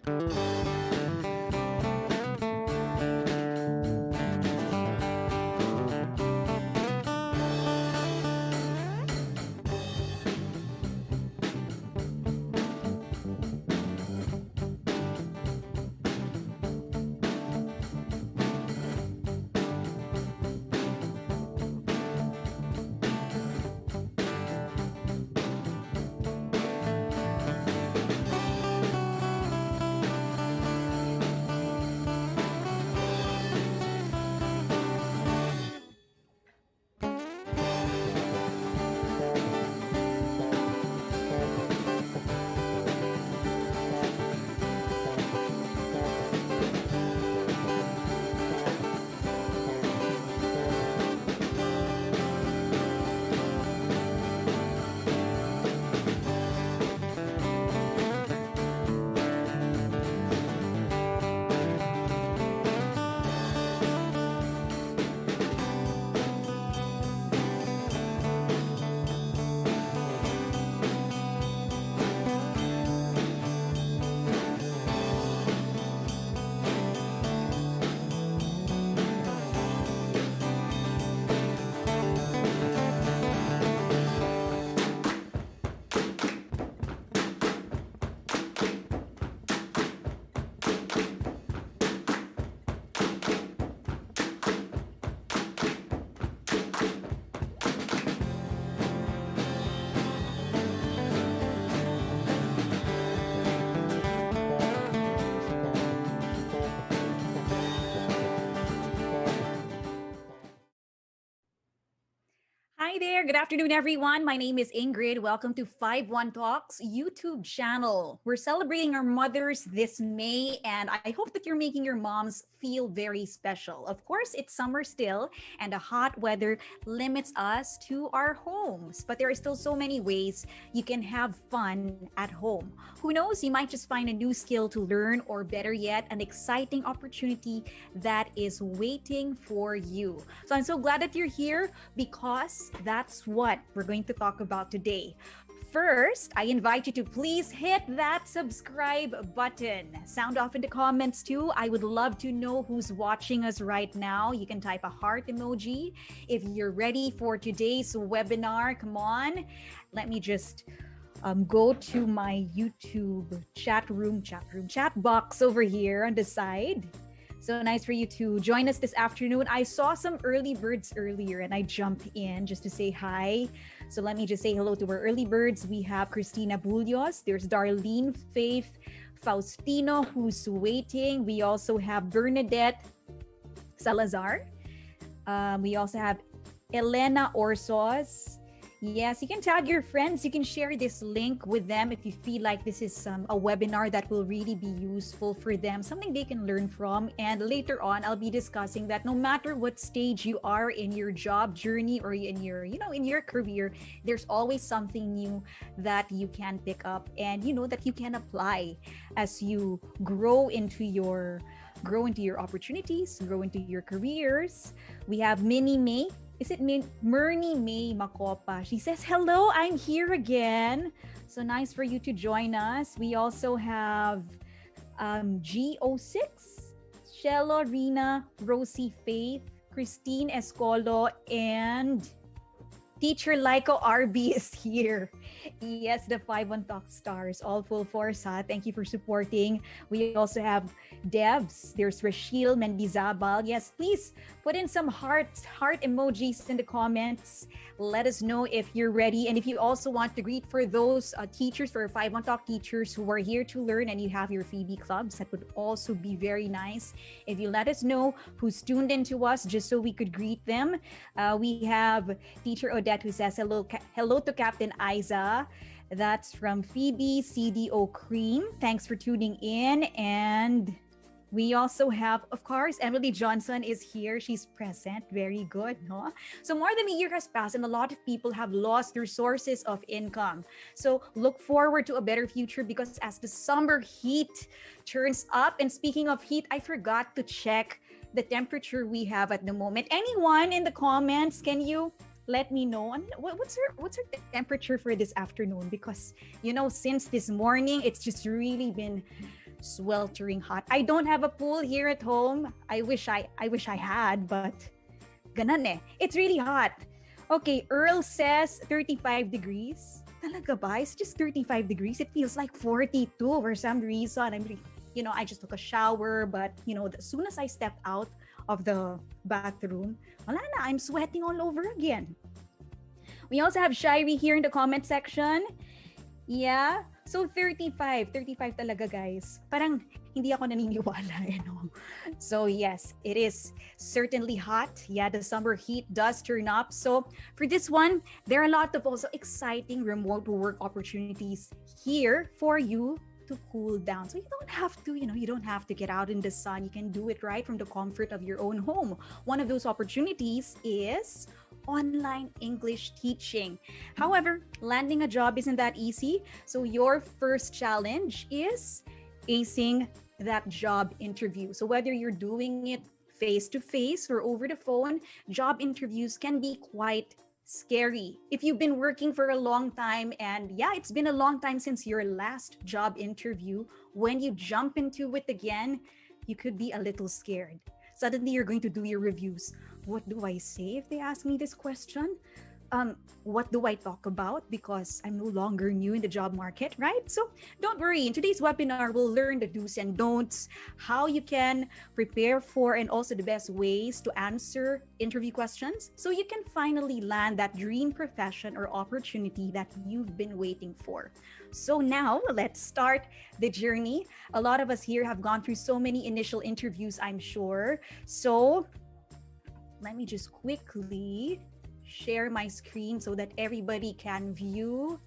Hi there. Good afternoon, everyone. My name is Ingrid. Welcome to 51 Talks YouTube channel. We're celebrating our mothers this May, and I hope that you're making your moms feel very special. Of course, it's summer still, and the hot weather limits us to our homes, but there are still so many ways you can have fun at home. Who knows? You might just find a new skill to learn, or better yet, an exciting opportunity that is waiting for you. So I'm so glad that you're here because that's what we're going to talk about today. First, I invite you to please hit that subscribe button. Sound off in the comments too. I would love to know who's watching us right now. You can type a heart emoji. If you're ready for today's webinar, come on. Let me just go to my YouTube chat box over here on the side. So nice for you to join us this afternoon. I saw some early birds earlier and I jumped in just to say hi. So let me just say hello to our early birds. We have Christina Bullios. There's Darlene Faith Faustino who's waiting. We also have Bernadette Salazar. We also have Elena Orsos. Yes, you can tag your friends. You can share this link with them if you feel like this is a webinar that will really be useful for them, something they can learn from. And later on, I'll be discussing that no matter what stage you are in your job journey or in your, in your career, there's always something new that you can pick up and, that you can apply as you grow into your opportunities, grow into your careers. We have Minnie May. Is it Myrnie May Makopa? She says, hello, I'm here again. So nice for you to join us. We also have G06, Shello, Rina, Rosie Faith, Christine Escolo, and Teacher Laiko RB is here. Yes, the 51 Talk stars, all full force, ha? Thank you for supporting. We also have Devs. There's Rachel Mendizabal. Yes, please put in some heart emojis in the comments. Let us know if you're ready. And if you also want to greet for those teachers, for 51 Talk teachers who are here to learn and you have your Phoebe clubs, that would also be very nice. If you let us know who's tuned into us, just so we could greet them. We have Teacher Odette who says hello to Captain Isa. That's from Phoebe CDO Cream. Thanks for tuning in. And we also have, of course, Emily Johnson is here. She's present. Very good, no? So more than a year has passed and a lot of people have lost their sources of income. So look forward to a better future because as the summer heat turns up, and speaking of heat, I forgot to check the temperature we have at the moment. Anyone in the comments, can you let me know what's our temperature for this afternoon? Because since this morning it's just really been sweltering hot. I don't have a pool here at home. I wish I had, but ganon eh. It's really hot. Okay, Earl says 35 degrees. Talaga ba? It's just 35 degrees. It feels like 42 for some reason. I just took a shower, but as soon as I stepped out of the bathroom, wala na, I'm sweating all over again. We also have Shirey here in the comment section. Yeah. So 35 talaga guys. Parang hindi ako naniniwala. So yes, it is certainly hot. Yeah, the summer heat does turn up. So for this one, there are a lot of also exciting remote work opportunities here for you to cool down. So you don't have to get out in the sun. You can do it right from the comfort of your own home. One of those opportunities is online English teaching. However, landing a job isn't that easy. So your first challenge is acing that job interview. So whether you're doing it face-to-face or over the phone, job interviews can be quite scary. If you've been working for a long time and it's been a long time since your last job interview, when you jump into it again, you could be a little scared. Suddenly you're going to do your reviews. What do I say if they ask me this question? What do I talk about? Because I'm no longer new in the job market, right? So don't worry. In today's webinar, we'll learn the do's and don'ts, how you can prepare for, and also the best ways to answer interview questions so you can finally land that dream profession or opportunity that you've been waiting for. So now let's start the journey. A lot of us here have gone through so many initial interviews, I'm sure. So let me just quickly share my screen so that everybody can view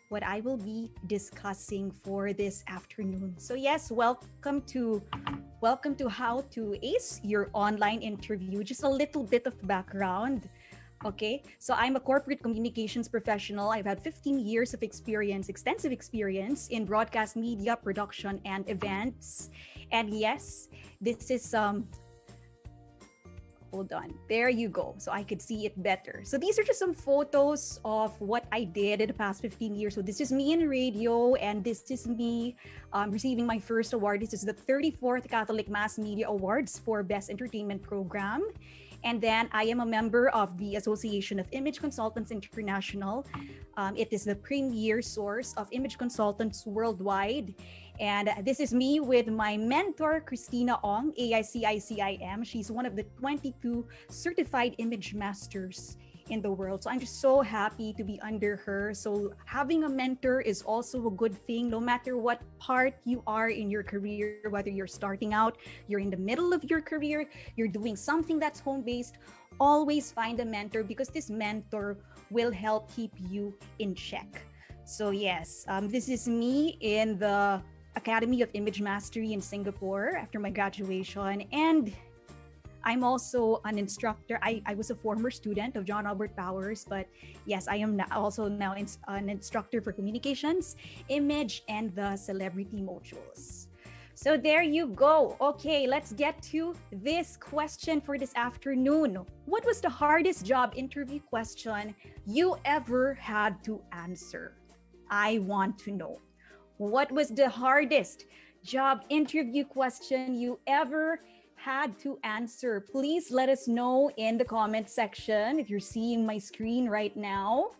what I will be discussing for this afternoon. So yes, welcome to How to Ace Your Online Interview. Just a little bit of background. Okay, so I'm a corporate communications professional. I've had 15 years of experience, extensive experience in broadcast media production and events. And yes, this is hold on, there you go. So I could see it better. So these are just some photos of what I did in the past 15 years. So this is me in radio, and this is me receiving my first award. This is the 34th Catholic Mass Media Awards for Best Entertainment Program. And then I am a member of the Association of Image Consultants International. It is the premier source of image consultants worldwide. And this is me with my mentor, Christina Ong, AICICIM. She's one of the 22 certified image masters in the world. So I'm just so happy to be under her. So having a mentor is also a good thing, no matter what part you are in your career, whether you're starting out, you're in the middle of your career, you're doing something that's home-based, always find a mentor because this mentor will help keep you in check. So yes, this is me in the Academy of Image Mastery in Singapore after my graduation, and I'm also an instructor. I was a former student of John Albert Powers, but yes, I am also now an instructor for communications, image, and the celebrity modules. So there you go. Okay, let's get to this question for this afternoon. What was the hardest job interview question you ever had to answer? I want to know. What was the hardest job interview question you ever had to answer? Please let us know in the comment section if you're seeing my screen right now.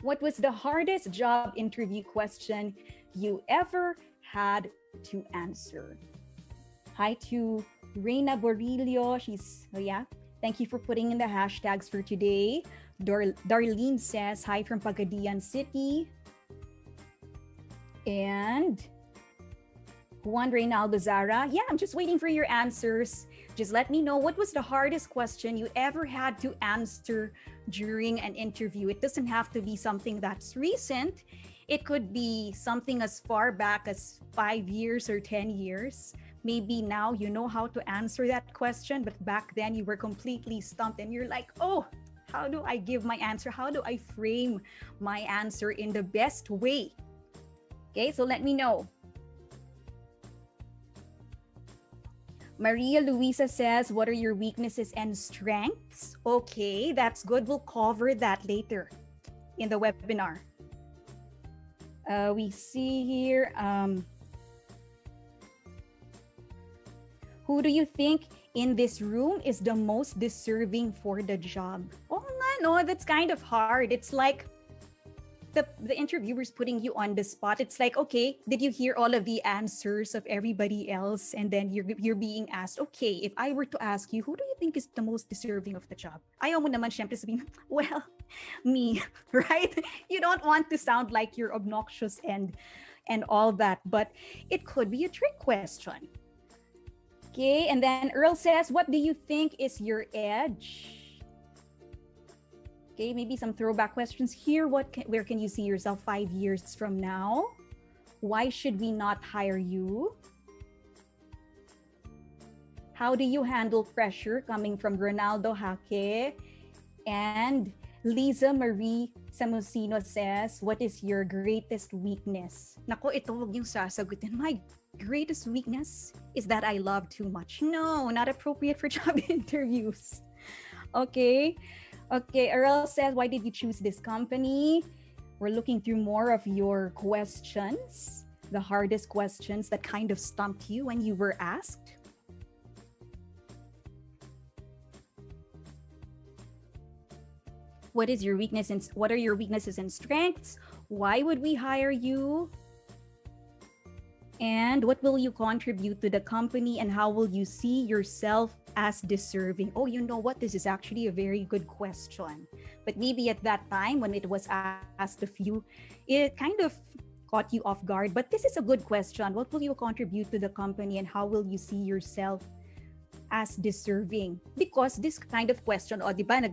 What was the hardest job interview question you ever had to answer? Hi to Reina Borillo. Thank you for putting in the hashtags for today. Darlene says, hi from Pagadian City. And Juan Reynaldo Zara, I'm just waiting for your answers. Just let me know, what was the hardest question you ever had to answer during an interview? It doesn't have to be something that's recent. It could be something as far back as 5 years or 10 years. Maybe now you know how to answer that question, but back then you were completely stumped and you're like, oh, how do I give my answer? How do I frame my answer in the best way? Okay, so let me know. Maria Luisa says, what are your weaknesses and strengths? Okay, that's good. We'll cover that later in the webinar. We see here, Who do you think in this room is the most deserving for the job? Oh, no, that's kind of hard. It's like the interviewer's putting you on the spot. It's like, okay, did you hear all of the answers of everybody else? And then you're being asked, okay, if I were to ask you, who do you think is the most deserving of the job? Ayaw mo naman syempre sabihin, well, me, right? You don't want to sound like you're obnoxious and all that, but it could be a trick question. Okay, and then Earl says, what do you think is your edge? Okay, maybe some throwback questions here. Where can you see yourself 5 years from now? Why should we not hire you? How do you handle pressure coming from Ronaldo Hake? And Lisa Marie Samusino says, what is your greatest weakness? Nako, ito wag yung sasagutin. My greatest weakness is that I love too much. No, not appropriate for job interviews. Okay. Okay, Earl says, why did you choose this company? We're looking through more of your questions, the hardest questions that kind of stumped you when you were asked. What is your weakness and what are your weaknesses and strengths? Why would we hire you? And what will you contribute to the company and how will you see yourself as deserving? Oh, you know what? This is actually a very good question. But maybe at that time when it was asked of you, it kind of caught you off guard. But this is a good question. What will you contribute to the company and how will you see yourself as deserving? Because this kind of question, di ba,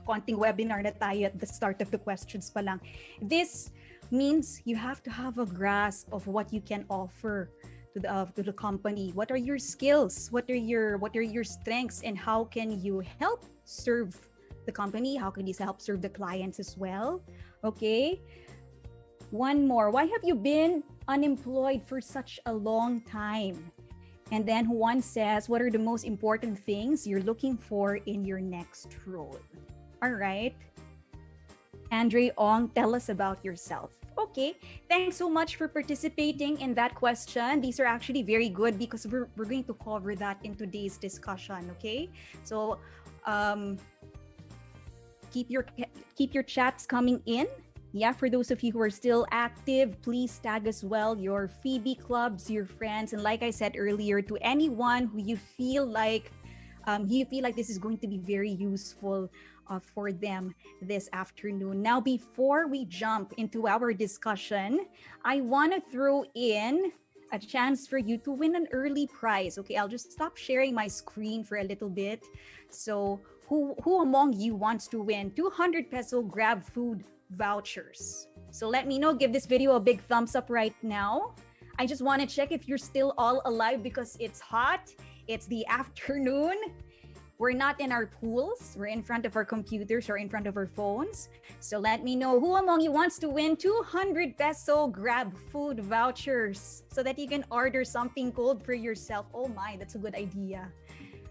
konting webinar na tayo at the start of the questions pa lang. This means you have to have a grasp of what you can offer to the company. What are your skills? What are your strengths? And how can you help serve the company? How can you help serve the clients as well? Okay. One more. Why have you been unemployed for such a long time? And then one says, what are the most important things you're looking for in your next role? All right. Andre Ong, tell us about yourself. Okay, thanks so much for participating in that question. These are actually very good because we're going to cover that in today's discussion, okay? So keep your chats coming in. Yeah, for those of you who are still active, please tag as well your Phoebe clubs, your friends, and like I said earlier, to anyone who you feel like this is going to be very useful for them this afternoon. Now, before we jump into our discussion, I want to throw in a chance for you to win an early prize. Okay, I'll just stop sharing my screen for a little bit. So who among you wants to win 200 peso Grab Food vouchers? So let me know. Give this video a big thumbs up right now. I just want to check if you're still all alive because it's hot. It's the afternoon. We're not in our pools. We're in front of our computers or in front of our phones. So let me know who among you wants to win 200 peso Grab Food vouchers so that you can order something cold for yourself. Oh my, that's a good idea.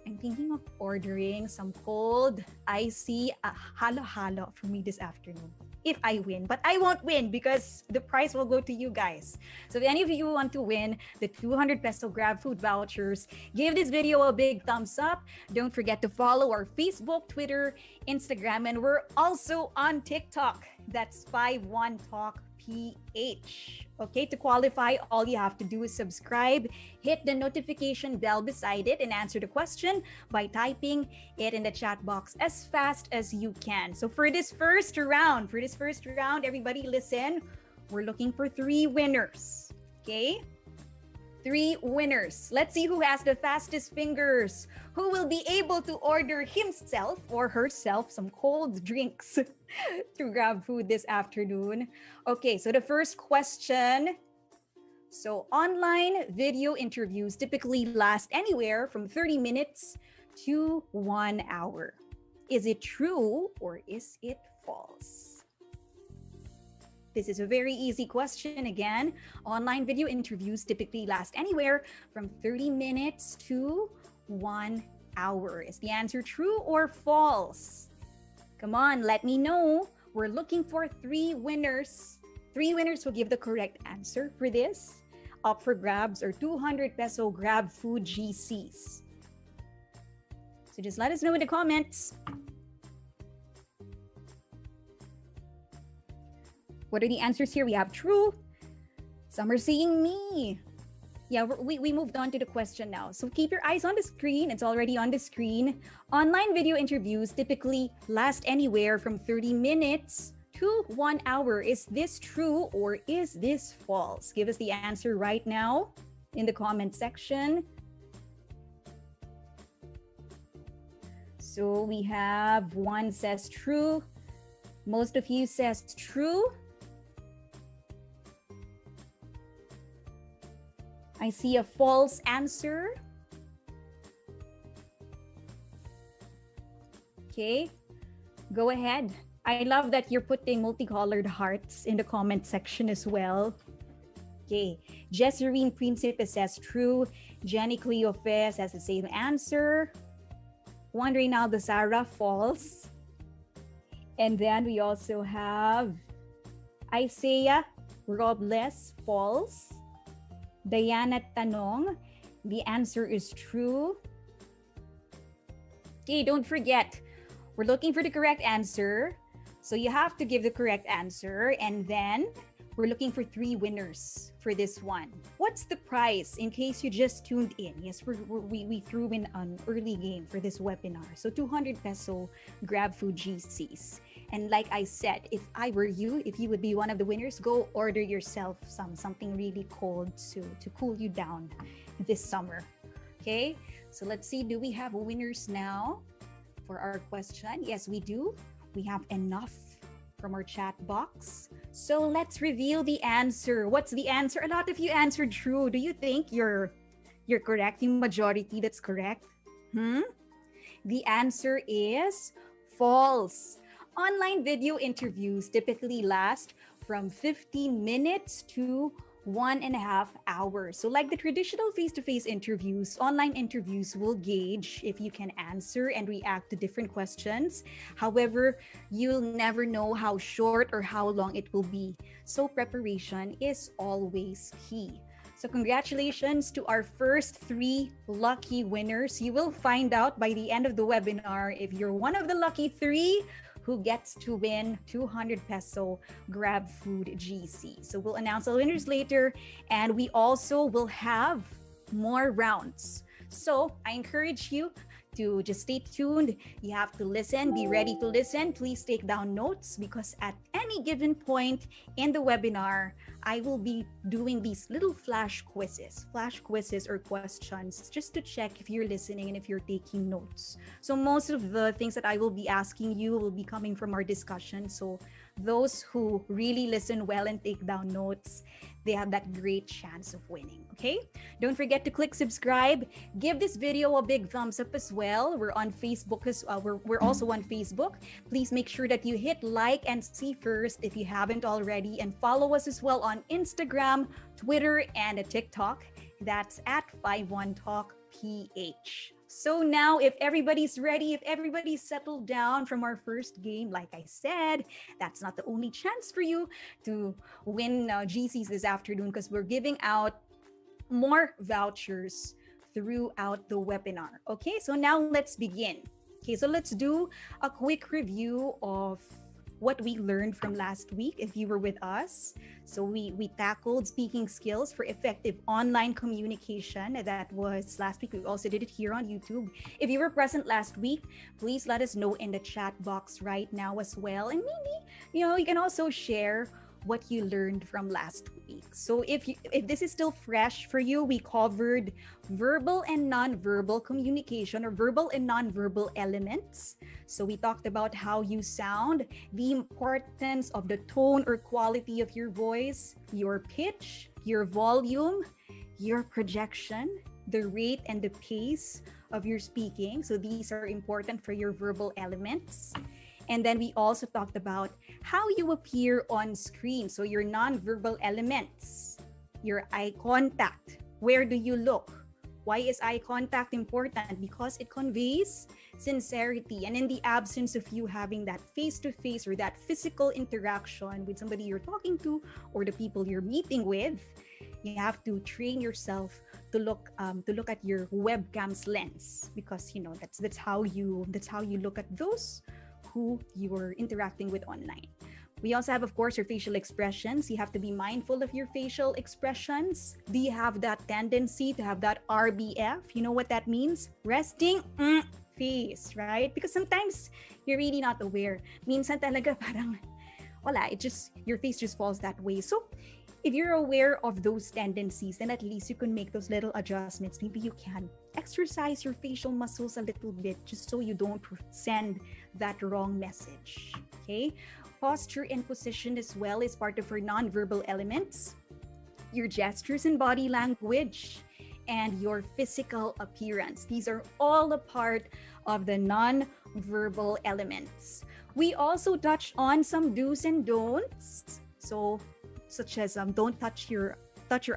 I'm thinking of ordering some cold, icy halo-halo for me this afternoon. If I win, but I won't win because the prize will go to you guys. So if any of you want to win the 200 peso Grab Food vouchers, give this video a big thumbs up. Don't forget to follow our Facebook, Twitter, Instagram, and we're also on TikTok. That's 51Talk PH. Okay, to qualify, all you have to do is subscribe, hit the notification bell beside it, and answer the question by typing it in the chat box as fast as you can. So for this first round, everybody listen, we're looking for 3 winners. Okay? 3 winners. Let's see who has the fastest fingers. Who will be able to order himself or herself some cold drinks to Grab Food this afternoon? Okay, so the first question. So online video interviews typically last anywhere from 30 minutes to 1 hour. Is it true or is it false? This is a very easy question again. Online video interviews typically last anywhere from 30 minutes to 1 hour. Is the answer true or false? Come on, let me know. We're looking for 3 winners. 3 winners will give the correct answer for this. Up for grabs are 200 peso grab food GCs. So just let us know in the comments. What are the answers here? We have true. Some are saying me. Yeah, we moved on to the question now. So keep your eyes on the screen. It's already on the screen. Online video interviews typically last anywhere from 30 minutes to 1 hour. Is this true or is this false? Give us the answer right now in the comment section. So we have one says true. Most of you says true. I see a false answer. Okay, go ahead. I love that you're putting multicolored hearts in the comment section as well. Okay, Jesserine Principe says true. Jenny Cleofe says the same answer. Wondering now the Sarah false. And then we also have Isaiah Robles false. Diana Tanong, the answer is true. Okay, don't forget, we're looking for the correct answer. So you have to give the correct answer. And then we're looking for 3 winners for this one. What's the prize in case you just tuned in? Yes, we threw in an early game for this webinar. So 200 peso grab food GCs. And like I said, if I were you, if you would be one of the winners, go order yourself something really cold to cool you down this summer. Okay, so let's see, do we have winners now for our question? Yes, we do. We have enough from our chat box. So let's reveal the answer. What's the answer? A lot of you answered true. Do you think you're correct? The majority that's correct? The answer is false. Online video interviews typically last from 15 minutes to 1.5 hours. So like the traditional face-to-face interviews, online interviews will gauge if you can answer and react to different questions. However, you'll never know how short or how long it will be. So preparation is always key. So congratulations to our first 3 lucky winners. You will find out by the end of the webinar if you're one of the lucky 3 who gets to win 200 peso grab food GC. So we'll announce the winners later, and we also will have more rounds. So I encourage you to just stay tuned. You have to listen, be ready to listen. Please take down notes because at any given point in the webinar, I will be doing these little flash quizzes or questions just to check if you're listening and if you're taking notes. So most of the things that I will be asking you will be coming from our discussion. So those who really listen well and take down notes, they have that great chance of winning. Okay, don't forget to click subscribe. Give this video a big thumbs up as well. We're on Facebook we're also on Facebook. Please make sure that you hit like and see first if you haven't already, and follow us as well on Instagram, Twitter, and TikTok. That's at 51talkph. So now, if everybody's ready, if everybody's settled down from our first game, like I said, that's not the only chance for you to win GCs this afternoon, because we're giving out more vouchers throughout the webinar. Okay, so now let's begin. Okay, so let's do a quick review of what we learned from last week if you were with us. So we tackled speaking skills for effective online communication. That was last week. We also did it here on YouTube. If you were present last week, please let us know in the chat box right now as well. And maybe, you can also share what you learned from last week. So if this is still fresh for you, we covered verbal and nonverbal communication, or verbal and nonverbal elements. So we talked about how you sound, the importance of the tone or quality of your voice, your pitch, your volume, your projection, the rate and the pace of your speaking. So these are important for your verbal elements. And then we also talked about how you appear on screen. So your nonverbal elements, your eye contact. Where do you look? Why is eye contact important? Because it conveys sincerity. And in the absence of you having that face-to-face or that physical interaction with somebody you're talking to or the people you're meeting with, You have to train yourself to look at your webcam's lens, because that's how you look at those who you are interacting with online. We also have, of course, your facial expressions. You have to be mindful of your facial expressions. Do you have that tendency to have that RBF? You know what that means? Resting face, right? Because sometimes you're really not aware. Minsan talaga parang wala, your face just falls that way. So if you're aware of those tendencies, then at least you can make those little adjustments. Maybe you can exercise your facial muscles a little bit just so you don't send that wrong message. Okay? Posture and position as well is part of our nonverbal elements. Your gestures and body language and your physical appearance. These are all a part of the non-verbal elements. We also touched on some do's and don'ts. So, such as don't touch or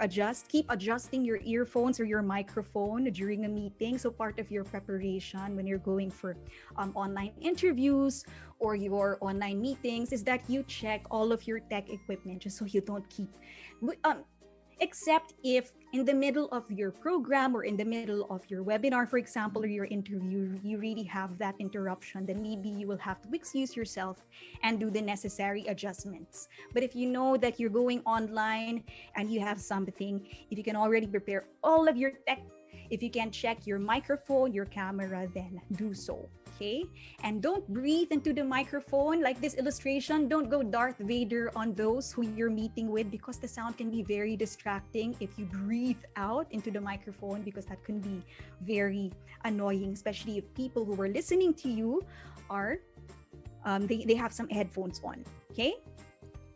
adjust. Keep adjusting your earphones or your microphone during a meeting. So part of your preparation when you're going for online interviews or your online meetings is that you check all of your tech equipment just so you don't keep except if in the middle of your program or in the middle of your webinar, for example, or your interview, you really have that interruption, then maybe you will have to excuse yourself and do the necessary adjustments. But if you know that you're going online and you have something, if you can already prepare all of your tech, if you can check your microphone, your camera, then do so. Okay? And don't breathe into the microphone like this illustration. Don't go Darth Vader on those who you're meeting with, because the sound can be very distracting if you breathe out into the microphone, because that can be very annoying, especially if people who are listening to you are they have some headphones on. Okay?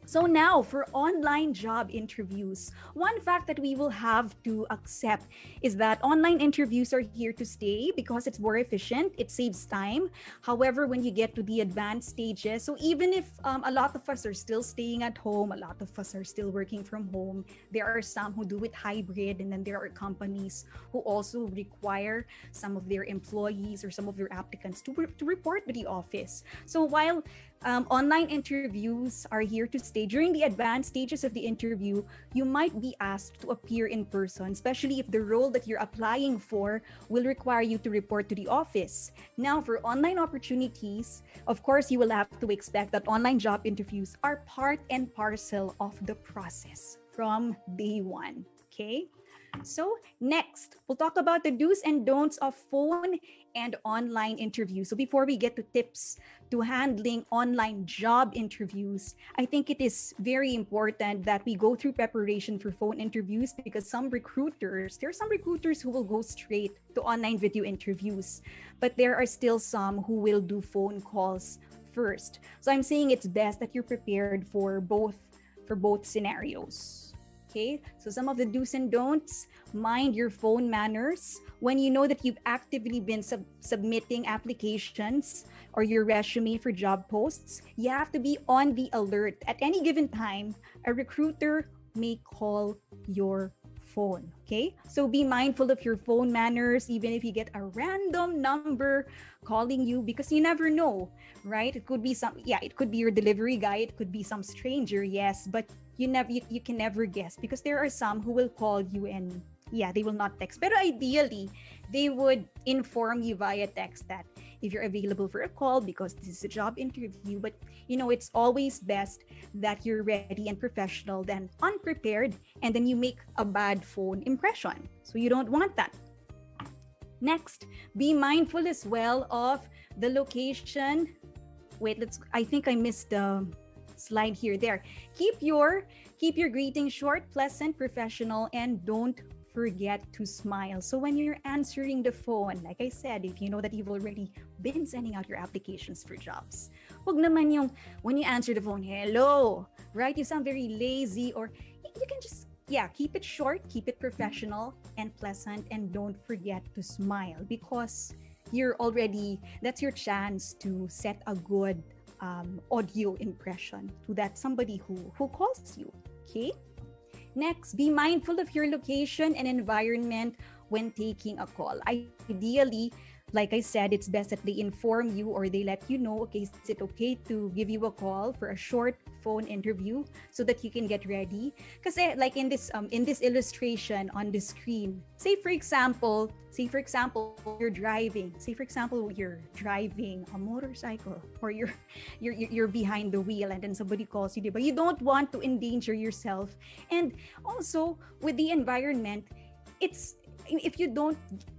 So now for online job interviews, one fact that we will have to accept is that online interviews are here to stay because it's more efficient, it saves time. However, when you get to the advanced stages, so even if a lot of us are still staying at home, a lot of us are still working from home, there are some who do it hybrid, and then there are companies who also require some of their employees or some of their applicants to report to the office. So while online interviews are here to stay, during the advanced stages of the interview, you might be asked to appear in person, especially if the role that you're applying for will require you to report to the office. Now, for online opportunities, of course, you will have to expect that online job interviews are part and parcel of the process from day one. Okay? So next, we'll talk about the do's and don'ts of phone and online interviews. So before we get to tips to handling online job interviews, I think it is very important that we go through preparation for phone interviews, because there are some recruiters who will go straight to online video interviews, but there are still some who will do phone calls first. So I'm saying it's best that you're prepared for both scenarios. Okay, so some of the do's and don'ts: mind your phone manners. When you know that you've actively been submitting applications or your resume for job posts, you have to be on the alert. At any given time, a recruiter may call your phone. Okay, so be mindful of your phone manners, even if you get a random number calling you, because you never know, right? It could be it could be your delivery guy, it could be some stranger, yes, but you can never guess, because there are some who will call you and they will not text. But ideally, they would inform you via text that if you're available for a call, because this is a job interview. But it's always best that you're ready and professional than unprepared, and then you make a bad phone impression. So you don't want that. Next, be mindful as well of the location. I think I missed the slide here. There. Keep your greeting short, pleasant, professional, and don't forget to smile. So when you're answering the phone, like I said, if you know that you've already been sending out your applications for jobs, wag naman yung when you answer the phone, hello, right? You sound very lazy, or you can just keep it short, keep it professional and pleasant, and don't forget to smile, because that's your chance to set a good audio impression to that somebody who calls you. Okay? Next, be mindful of your location and environment when taking a call. Ideally, Like I said, it's best that they inform you or they let you know, okay, is it okay to give you a call for a short phone interview so that you can get ready? Because like in this illustration on the screen, say for example you're driving. Say for example you're driving a motorcycle or you're behind the wheel and then somebody calls you, but you don't want to endanger yourself. And also with the environment, it's if you don't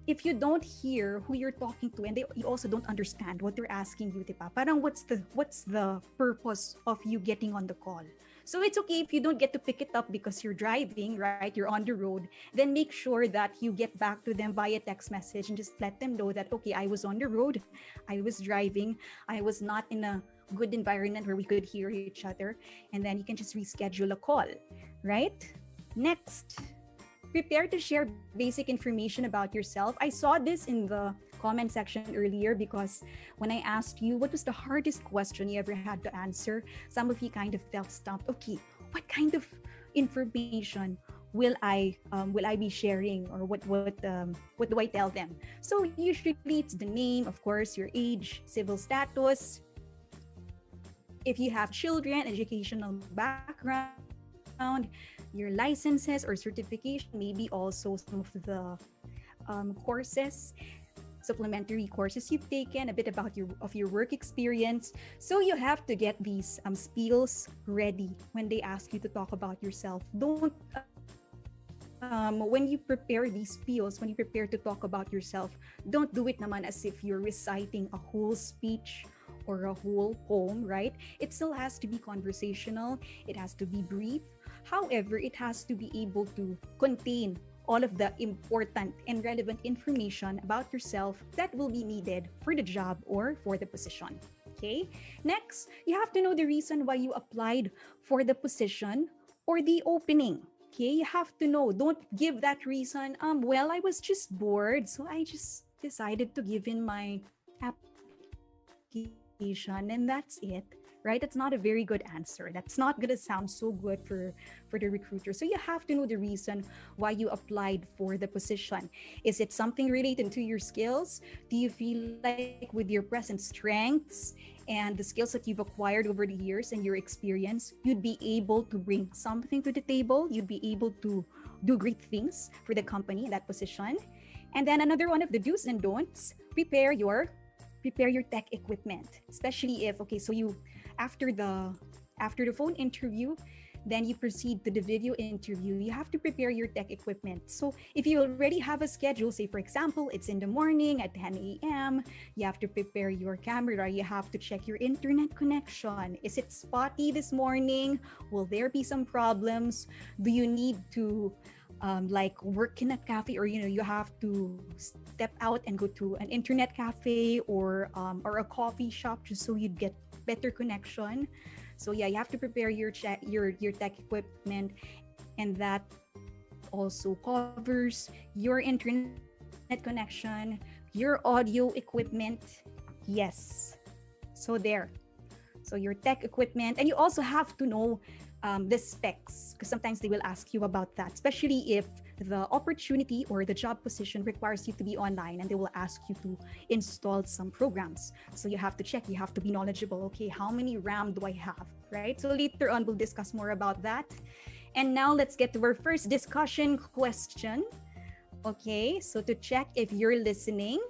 if you don't hear who you're talking to and you also don't understand what they're asking you, diba? Parang what's the purpose of you getting on the call? So it's okay if you don't get to pick it up because you're driving, right? You're on the road. Then make sure that you get back to them via text message and just let them know that, okay, I was on the road, I was driving, I was not in a good environment where we could hear each other. And then you can just reschedule a call, right? Next, prepare to share basic information about yourself. I saw this in the comment section earlier because when I asked you what was the hardest question you ever had to answer, some of you kind of felt stumped. Okay, what kind of information will I be sharing, or what do I tell them? So usually it's the name, of course, your age, civil status, if you have children, educational background, your licenses or certification, maybe also some of the courses, supplementary courses you've taken, a bit about your work experience. So you have to get these spiels ready when they ask you to talk about yourself. Don't when you prepare these spiels, when you prepare to talk about yourself, don't do it naman as if you're reciting a whole speech or a whole poem, right? It still has to be conversational. It has to be brief. However, it has to be able to contain all of the important and relevant information about yourself that will be needed for the job or for the position. Okay? Next, you have to know the reason why you applied for the position or the opening. Okay? You have to know. Don't give that reason, well, I was just bored, so I just decided to give in my application and that's it. Right? That's not a very good answer. That's not gonna sound so good for the recruiter. So you have to know the reason why you applied for the position. Is it something related to your skills? Do you feel like with your present strengths and the skills that you've acquired over the years and your experience, you'd be able to bring something to the table? You'd be able to do great things for the company in that position? And then another one of the do's and don'ts, prepare your tech equipment, especially if, okay, so you after the phone interview, then you proceed to the video interview. You have to prepare your tech equipment. So if you already have a schedule, say for example it's in the morning at 10 a.m., you have to prepare your camera, you have to check your internet connection. Is it spotty this morning? Will there be some problems? Do you need to like work in a cafe, or you have to step out and go to an internet cafe or a coffee shop just so you'd get better connection? So yeah, you have to prepare your tech equipment, and that also covers your internet connection, your audio equipment. Yes, so there. So your tech equipment, and you also have to know the specs, because sometimes they will ask you about that, especially if the opportunity or the job position requires you to be online, and they will ask you to install some programs. So you have to check, you have to be knowledgeable. Okay, how many RAM do I have, right? So later on, we'll discuss more about that. And now let's get to our first discussion question. Okay, so to check if you're listening,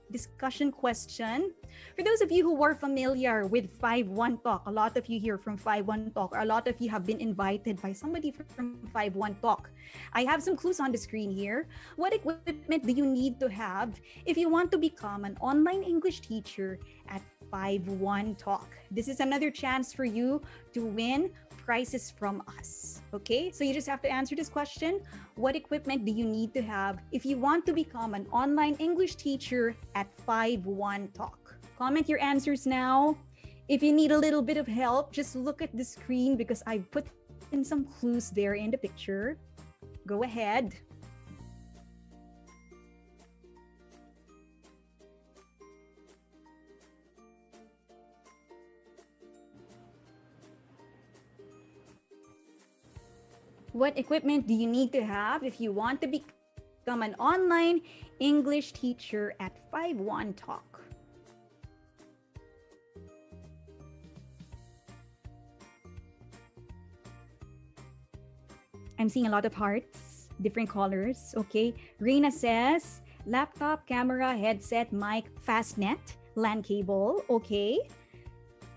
discussion question. For those of you who are familiar with 5-1 Talk, a lot of you here from 5-1 Talk, or a lot of you have been invited by somebody from 5-1 Talk. I have some clues on the screen here. What equipment do you need to have if you want to become an online English teacher at 5-1 Talk? This is another chance for you to win prizes from us. Okay, so you just have to answer this question. What equipment do you need to have if you want to become an online English teacher at 5-1 Talk? Comment your answers now. If you need a little bit of help, just look at the screen because I put in some clues there in the picture. Go ahead. What equipment do you need to have if you want to become become an online English teacher at 51 Talk? I'm seeing a lot of hearts, different colors. Okay. Reina says, laptop, camera, headset, mic, fastnet, LAN cable. Okay.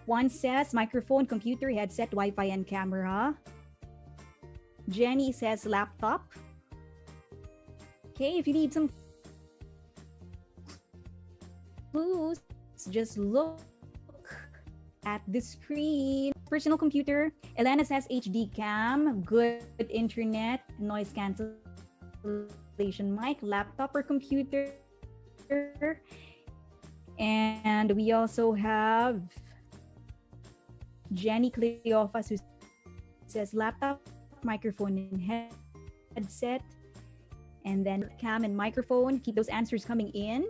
One says microphone, computer, headset, Wi-Fi, and camera. Jenny says laptop. Okay, if you need some clues, just look at the screen. Personal computer. Elena says HD cam, good internet, noise cancellation mic, laptop or computer. And we also have Jenny Cleophas who says laptop, microphone, and headset. And then cam and microphone. Keep those answers coming in.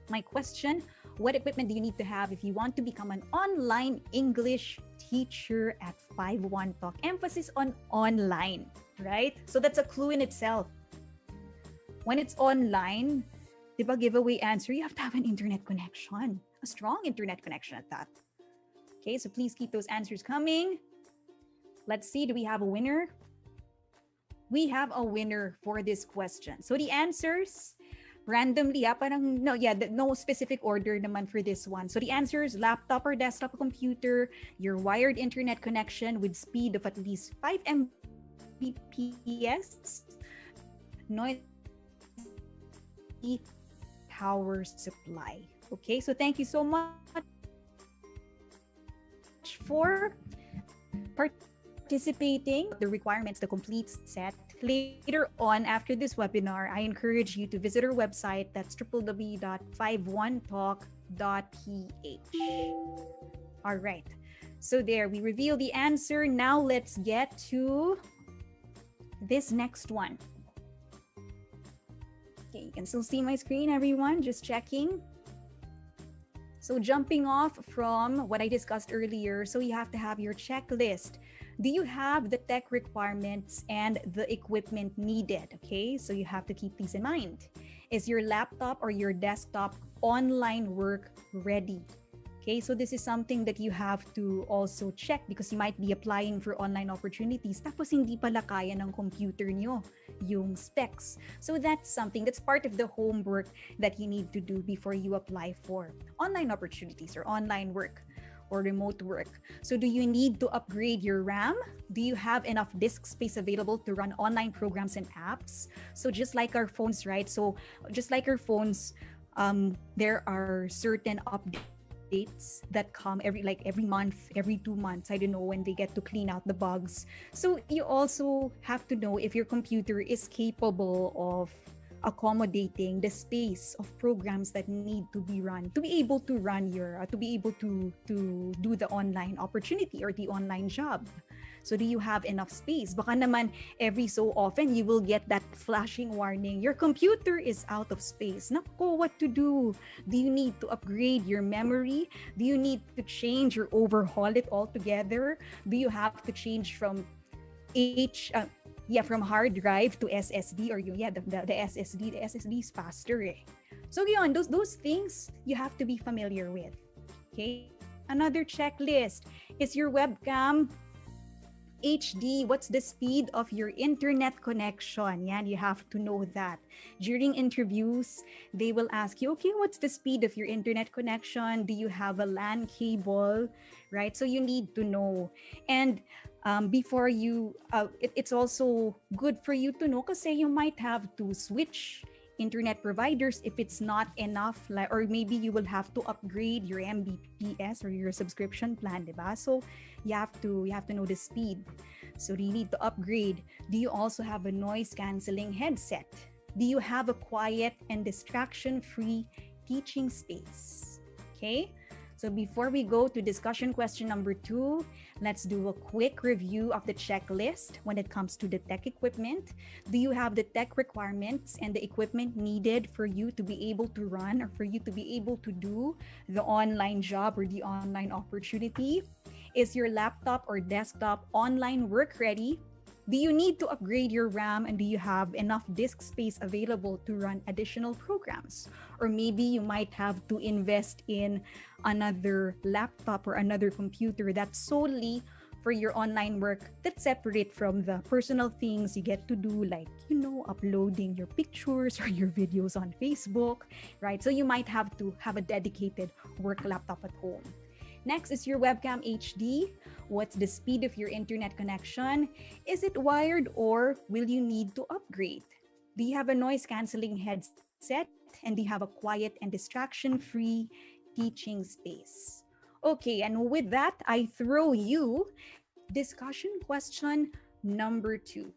My question, what equipment do you need to have if you want to become an online English teacher at 51 Talk? Emphasis on online, right? So that's a clue in itself. When it's online, diba, giveaway answer, you have to have an internet connection, a strong internet connection at that. Okay, so please keep those answers coming. Let's see, do we have a winner? We have a winner for this question. So the answers, randomly, parang, no specific order naman for this one. So the answers, laptop or desktop computer, your wired internet connection with speed of at least 5 Mbps, noise, power supply. Okay, so thank you so much for participating. The requirements, the complete set. Later on, after this webinar, I encourage you to visit our website. That's www.51talk.ph. All right. So there, we reveal the answer. Now let's get to this next one. Okay, you can still see my screen, everyone. Just checking. So jumping off from what I discussed earlier, so you have to have your checklist. Do you have the tech requirements and the equipment needed? Okay, so you have to keep these in mind. Is your laptop or your desktop online work ready? Okay, so this is something that you have to also check because you might be applying for online opportunities tapos hindi pala kaya ng computer nyo yung specs. So that's something that's part of the homework that you need to do before you apply for online opportunities or online work or remote work. So do you need to upgrade your RAM? Do you have enough disk space available to run online programs and apps? So just like our phones, right? So just like our phones, there are certain updates that come every month, every 2 months. I don't know when they get to clean out the bugs. So you also have to know if your computer is capable of accommodating the space of programs that need to be run to be able to run your to be able to do the online opportunity or the online job. So do you have enough space? Baka naman every so often you will get that flashing warning, your computer is out of space. Nako, what to do? Do you need to upgrade your memory? Do you need to change or overhaul it altogether? Do you have to change from from hard drive to SSD or the SSD? The SSD is faster eh. So yun, those things you have to be familiar with. Okay? Another checklist is your webcam HD. What's the speed of your internet connection? Yan, you have to know that. During interviews, they will ask you, okay, what's the speed of your internet connection? Do you have a LAN cable? Right? So you need to know. And before you, it's also good for you to know kasi you might have to switch internet providers if it's not enough, or maybe you will have to upgrade your Mbps or your subscription plan, diba? So you have to know the speed. So do you need to upgrade? Do you also have a noise canceling headset? Do you have a quiet and distraction-free teaching space? Okay. So before we go to discussion question number 2, let's do a quick review of the checklist when it comes to the tech equipment. Do you have the tech requirements and the equipment needed for you to be able to run or for you to be able to do the online job or the online opportunity? Is your laptop or desktop online work ready? Do you need to upgrade your RAM, and do you have enough disk space available to run additional programs? Or maybe you might have to invest in another laptop or another computer that's solely for your online work, that's separate from the personal things you get to do, like, uploading your pictures or your videos on Facebook, right? So you might have to have a dedicated work laptop at home. Next is your webcam HD. What's the speed of your internet connection? Is it wired, or will you need to upgrade? Do you have a noise canceling headset? And do you have a quiet and distraction-free teaching space? Okay, and with that, I throw you discussion question number 2.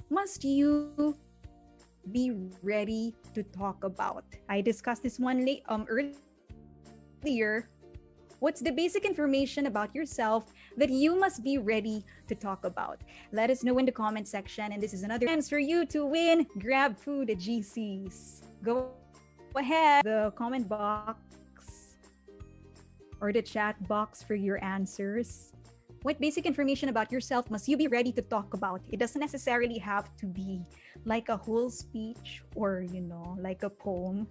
Must you be ready to talk about? I discussed this one earlier. What's the basic information about yourself that you must be ready to talk about? Let us know in the comment section, and this is another chance for you to win Grab Food at GC's. Go ahead, the comment box or the chat box for your answers. What basic information about yourself must you be ready to talk about? It doesn't necessarily have to be like a whole speech or, like a poem.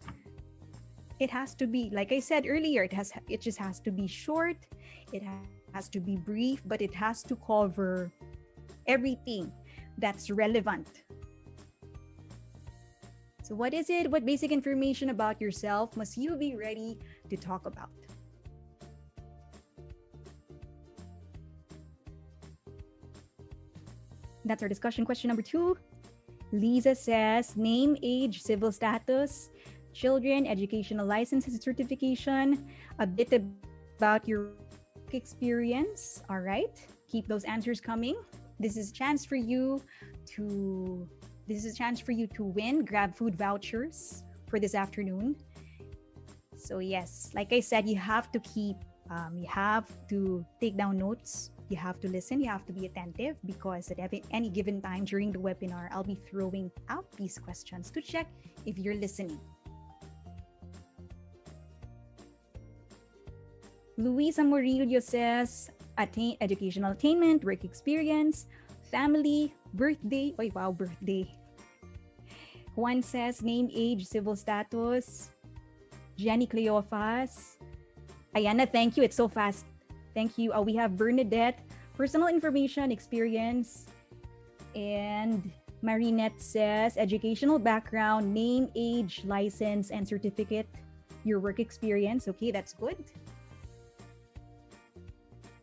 It has to be, like I said earlier, it just has to be short. It has to be brief, but it has to cover everything that's relevant. So what is it? What basic information about yourself must you be ready to talk about? That's our discussion question number 2. Lisa says, name, age, civil status, children, educational licenses and certification, a bit about your work experience. All right, keep those answers coming. This is a chance for you to win Grab Food vouchers for this afternoon. So yes, like I said, you have to take down notes. You have to listen, you have to be attentive, because at any given time during the webinar, I'll be throwing out these questions to check if you're listening. Luisa Murillo says, educational attainment, work experience, family, birthday. Oh, wow, birthday. Juan says, name, age, civil status. Jenny Cleofas. Ayana, thank you. It's so fast. Thank you. We have Bernadette, personal information, experience. And Marinette says, educational background, name, age, license, and certificate, your work experience. Okay, that's good.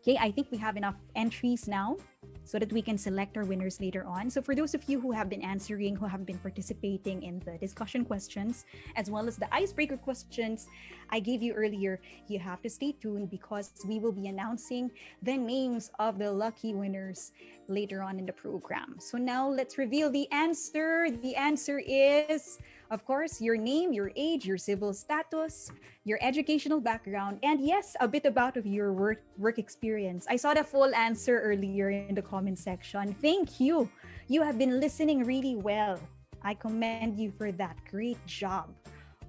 Okay, I think we have enough entries now so that we can select our winners later on. So for those of you who have been answering, who have been participating in the discussion questions, as well as the icebreaker questions I gave you earlier, you have to stay tuned, because we will be announcing the names of the lucky winners later on in the program. So now let's reveal the answer. The answer is, of course, your name, your age, your civil status, your educational background, and yes, a bit about of your work experience. I saw the full answer earlier in the comment section. Thank you. You have been listening really well. I commend you for that. Great job.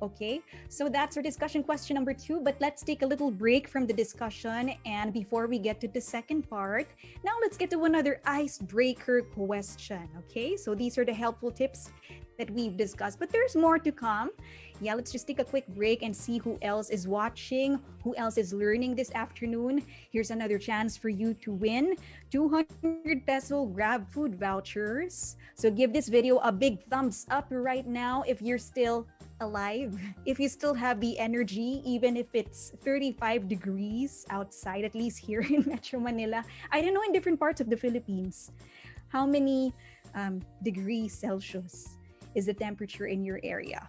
Okay, so that's our discussion question number 2, but let's take a little break from the discussion. And before we get to the second part, now let's get to another icebreaker question. Okay, so these are the helpful tips that we've discussed, but there's more to come. Yeah, let's just take a quick break and see who else is watching, who else is learning this afternoon. Here's another chance for you to win 200 peso Grab Food vouchers. So give this video a big thumbs up right now if you're still alive, if you still have the energy, even if it's 35 degrees outside, at least here in Metro Manila. I don't know in different parts of the Philippines, how many degrees Celsius is the temperature in your area.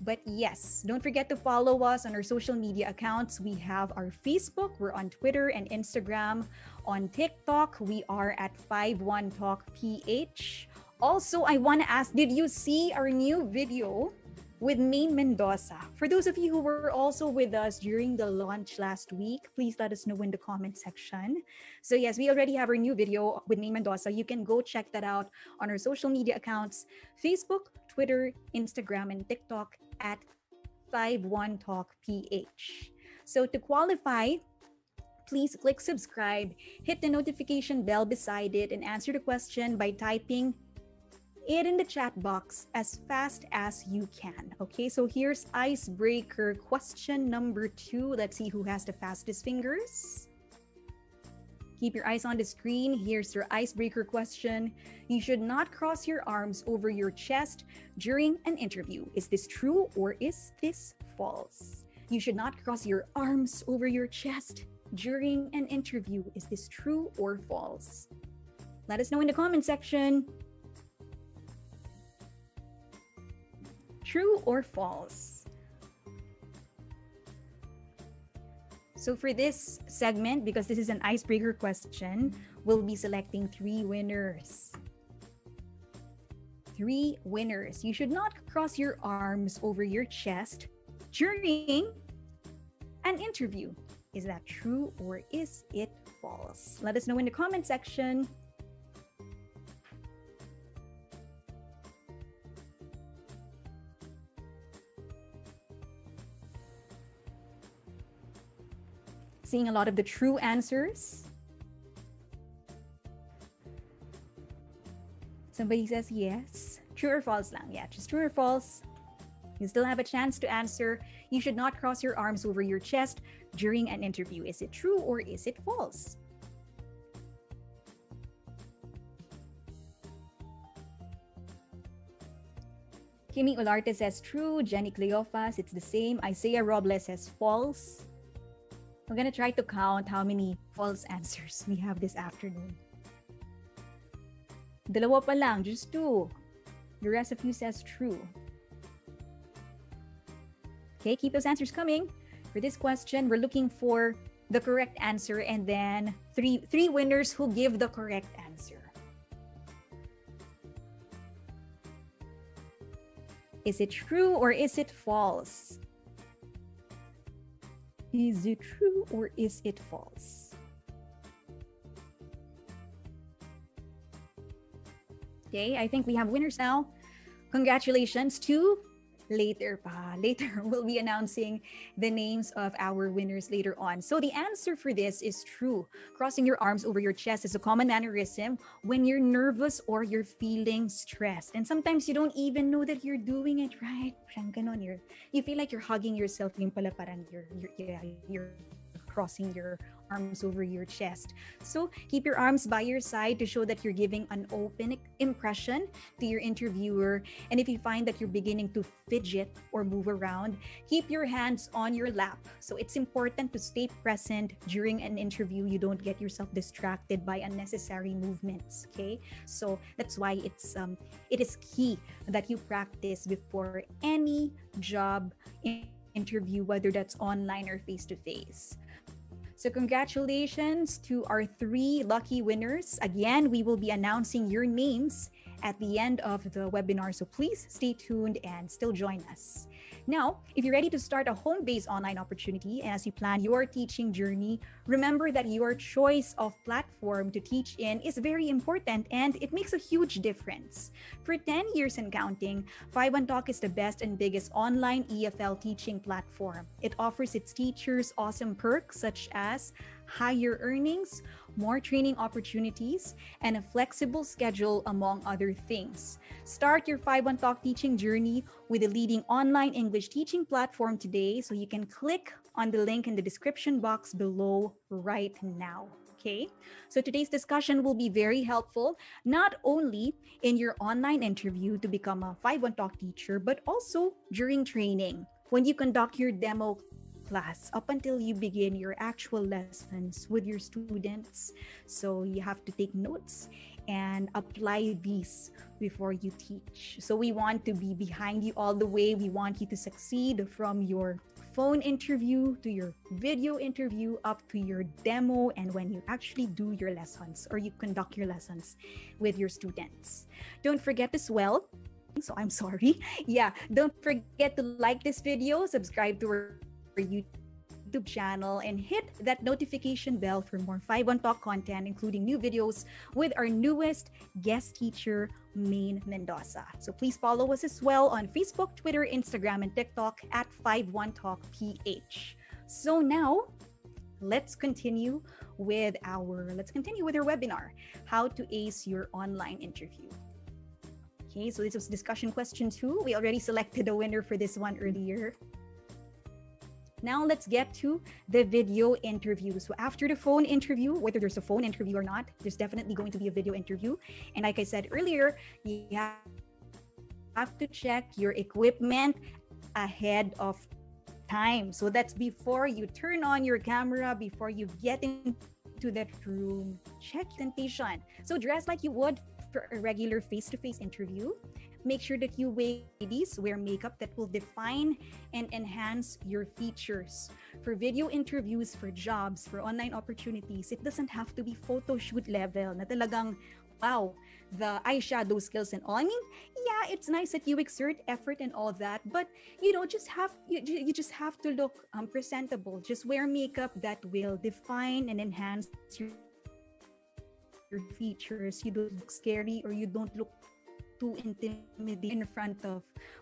But yes, don't forget to follow us on our social media accounts. We have our Facebook, we're on Twitter and Instagram. On TikTok, we are at 51talkph. Also, I want to ask, did you see our new video with Maine Mendoza? For those of you who were also with us during the launch last week, please let us know in the comment section. So yes, we already have our new video with Maine Mendoza. You can go check that out on our social media accounts, Facebook, Twitter, Instagram, and TikTok at 51talkph. So to qualify, please click subscribe, hit the notification bell beside it, and answer the question by typing it in the chat box as fast as you can. Okay, so here's icebreaker question number 2. Let's see who has the fastest fingers. Keep your eyes on the screen. Here's your icebreaker question. You should not cross your arms over your chest during an interview. Is this true or is this false? You should not cross your arms over your chest during an interview. Is this true or false? Let us know in the comment section. True or false? So for this segment, because this is an icebreaker question, we'll be selecting 3 winners. 3 winners. You should not cross your arms over your chest during an interview. Is that true or is it false? Let us know in the comment section. Seeing a lot of the true answers. Somebody says yes. True or false lang? Yeah, just true or false. You still have a chance to answer. You should not cross your arms over your chest during an interview. Is it true or is it false? Kimi Olarte says true. Jenny Cleofas, it's the same. Isaiah Robles says false. I'm gonna try to count how many false answers we have this afternoon. Dalawa pa lang, just 2. The rest of you says true. Okay, keep those answers coming. For this question, we're looking for the correct answer and then three winners who give the correct answer. Is it true or is it false? Is it true or is it false? Okay, I think we have winners now. Congratulations to later we'll be announcing the names of our winners later on. So the answer for this is true. Crossing your arms over your chest is a common mannerism when you're nervous or you're feeling stressed. And sometimes you don't even know that you're doing it right. You feel like you're hugging yourself, yung pala parang you're crossing your arms over your chest. So keep your arms by your side to show that you're giving an open impression to your interviewer. And if you find that you're beginning to fidget or move around, keep your hands on your lap. So it's important to stay present during an interview. You don't get yourself distracted by unnecessary movements. Okay, so that's why it is key that you practice before any job interview, whether that's online or face-to-face. So congratulations to our 3 lucky winners. Again, we will be announcing your names at the end of the webinar. So please stay tuned and still join us. Now, if you're ready to start a home-based online opportunity and as you plan your teaching journey, remember that your choice of platform to teach in is very important and it makes a huge difference. For 10 years and counting, 51 Talk is the best and biggest online EFL teaching platform. It offers its teachers awesome perks such as higher earnings, more training opportunities, and a flexible schedule, among other things. Start your 51 Talk teaching journey with a leading online English teaching platform today, so you can click on the link in the description box below right now. Okay, so today's discussion will be very helpful, not only in your online interview to become a 51 Talk teacher, but also during training, when you conduct your demo class up until you begin your actual lessons with your students. So you have to take notes and apply these before you teach. So we want to be behind you all the way. We want you to succeed from your phone interview to your video interview up to your demo and when you actually do your lessons or you conduct your lessons with your students. Don't forget as well, don't forget to like this video, subscribe to our YouTube channel, and hit that notification bell for more 51 Talk content, including new videos with our newest guest teacher, Maine Mendoza. So please follow us as well on Facebook, Twitter, Instagram, and TikTok at 51 Talk PH. So now, let's continue with our webinar, How to Ace Your Online Interview. Okay, so this was discussion question 2. We already selected a winner for this one earlier. Now let's get to the video interview. So after the phone interview, whether there's a phone interview or not, there's definitely going to be a video interview. And like I said earlier, you have to check your equipment ahead of time. So that's before you turn on your camera, before you get into that room, check presentation. So dress like you would for a regular face-to-face interview. Make sure that you ladies wear makeup that will define and enhance your features. For video interviews, for jobs, for online opportunities, it doesn't have to be photo shoot level na talagang, wow, the eyeshadow skills and all. I mean, yeah, it's nice that you exert effort and all that, but you just have to look presentable. Just wear makeup that will define and enhance your features. You don't look scary, or you don't look too intimidating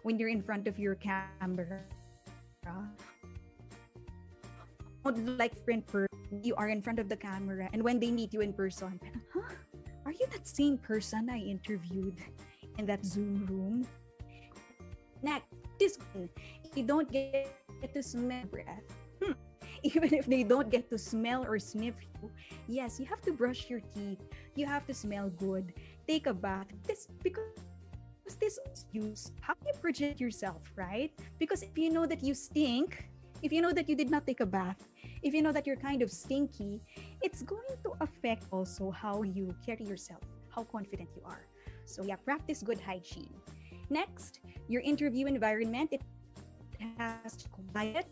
when you're in front of your camera. Like you are in front of the camera, and when they meet you in person, huh? Are you that same person I interviewed in that Zoom room? Next, this one, you don't get to smell breath. Even if they don't get to smell or sniff you, yes, you have to brush your teeth. You have to smell good. Take a bath. Because this is use how you project yourself, right? Because if you know that you stink, if you know that you did not take a bath, if you know that you're kind of stinky, it's going to affect also how you carry yourself, how confident you are. So yeah, practice good hygiene. Next, your interview environment, it has to be quiet,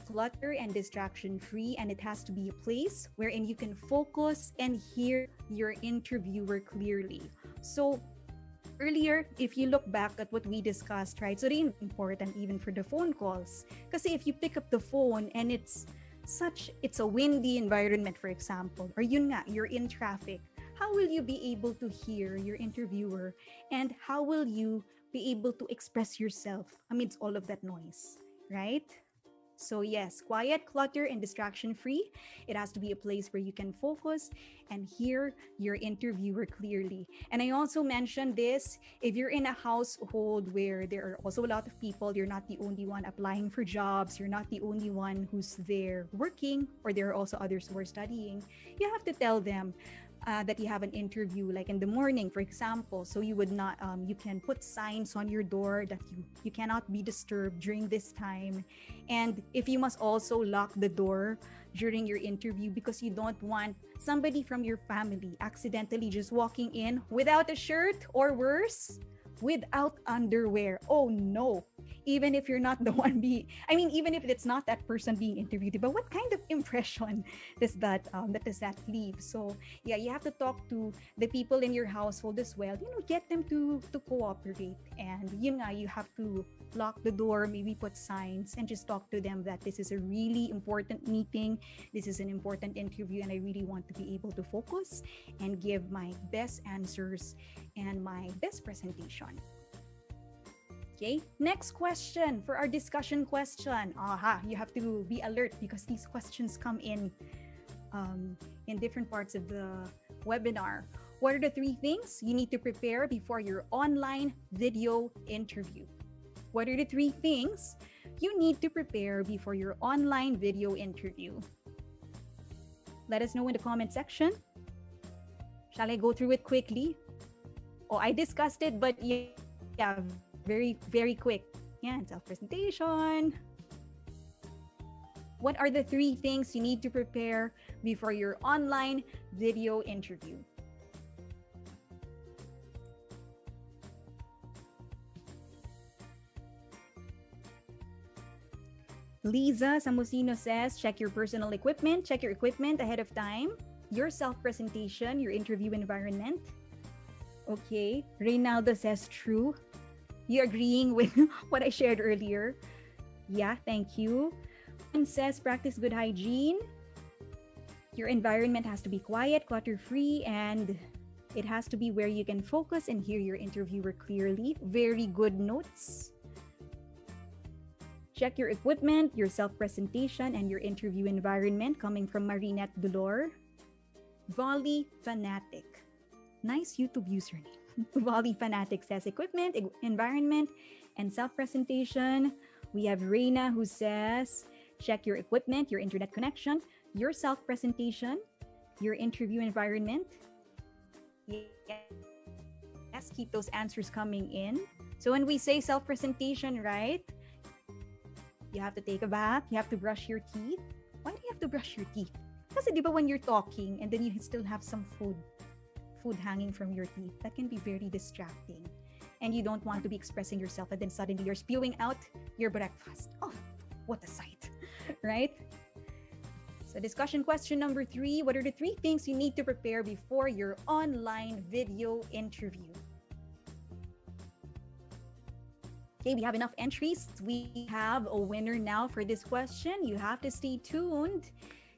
clutter and distraction free, and it has to be a place wherein you can focus and hear your interviewer clearly. So earlier, if you look back at what we discussed, right, so it's important even for the phone calls, because if you pick up the phone and it's a windy environment, for example, or you're in traffic, how will you be able to hear your interviewer, and how will you be able to express yourself amidst all of that noise, right? So yes, quiet, clutter, and distraction-free. It has to be a place where you can focus and hear your interviewer clearly. And I also mentioned this, if you're in a household where there are also a lot of people, you're not the only one applying for jobs, you're not the only one who's there working, or there are also others who are studying, you have to tell them that you have an interview like in the morning, for example. So you would not, you can put signs on your door that you cannot be disturbed during this time. And if you must also lock the door during your interview, because you don't want somebody from your family accidentally just walking in without a shirt, or worse, without underwear. Oh no. Even if you're not the one even if it's not that person being interviewed, but what kind of impression does that leave? So yeah, you have to talk to the people in your household as well. Get them to cooperate, and you have to lock the door, maybe put signs, and just talk to them that this is a really important meeting, this is an important interview, and I really want to be able to focus and give my best answers and my best presentation. Okay, next question for our discussion question. You have to be alert because these questions come in different parts of the webinar. What are the 3 things you need to prepare before your online video interview? What are the 3 things you need to prepare before your online video interview? Let us know in the comment section. Shall I go through it quickly? Oh, I discussed it, but yeah, very, very quick. Yeah, self-presentation. What are the 3 things you need to prepare before your online video interview? Lisa Samosino says, check your personal equipment. Check your equipment ahead of time. Your self-presentation, your interview environment. Okay. Reynaldo says, true. You agreeing with what I shared earlier? Yeah, thank you. And says, practice good hygiene. Your environment has to be quiet, clutter-free, and it has to be where you can focus and hear your interviewer clearly. Very good notes. Check your equipment, your self-presentation, and your interview environment, coming from Marinette Dolor. Volley Fanatic. Nice YouTube username. Volley Fanatic says equipment, environment, and self-presentation. We have Reina who says, check your equipment, your internet connection, your self-presentation, your interview environment. Yes, keep those answers coming in. So when we say self-presentation, right? You have to take a bath, you have to brush your teeth. Why do you have to brush your teeth? Kasi di ba when you're talking and then you still have some food hanging from your teeth, that can be very distracting. And you don't want to be expressing yourself and then suddenly you're spewing out your breakfast. Oh, what a sight, right? So discussion question number 3, what are the 3 things you need to prepare before your online video interview? Okay, we have enough entries. We have a winner now for this question. You have to stay tuned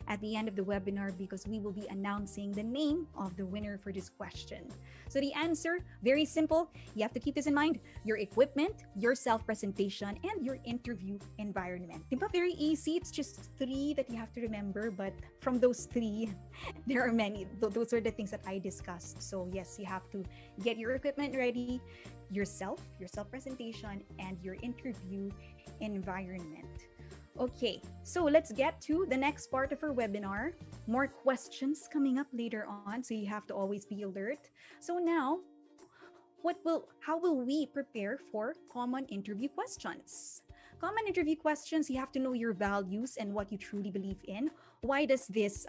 at the end of the webinar because we will be announcing the name of the winner for this question. So the answer, very simple. You have to keep this in mind. Your equipment, your self-presentation, and your interview environment. Diba very easy? It's just 3 that you have to remember. But from those 3, there are many. Those are the things that I discussed. So yes, you have to get your equipment ready, your self-presentation, and your interview environment. Okay, so let's get to the next part of our webinar. More questions coming up later on, so you have to always be alert. So now, how will we prepare for common interview questions? Common interview questions, you have to know your values and what you truly believe in. Why does this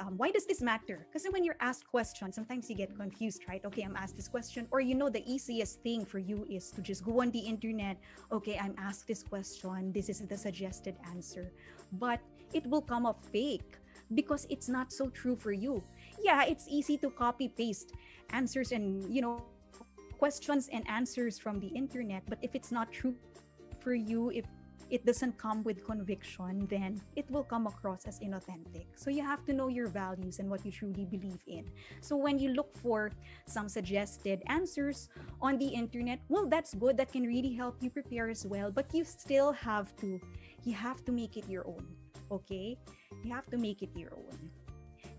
matter? Because when you're asked questions, sometimes you get confused, right? Okay, I'm asked this question, or the easiest thing for you is to just go on the internet. Okay, I'm asked this question. This is the suggested answer, but it will come off fake because it's not so true for you. Yeah, it's easy to copy paste answers and questions and answers from the internet, but if it's not true for you, if it doesn't come with conviction, then it will come across as inauthentic. So you have to know your values and what you truly believe in. So when you look for some suggested answers on the internet, well, that's good. That can really help you prepare as well. But you still have to make it your own. Okay? You have to make it your own.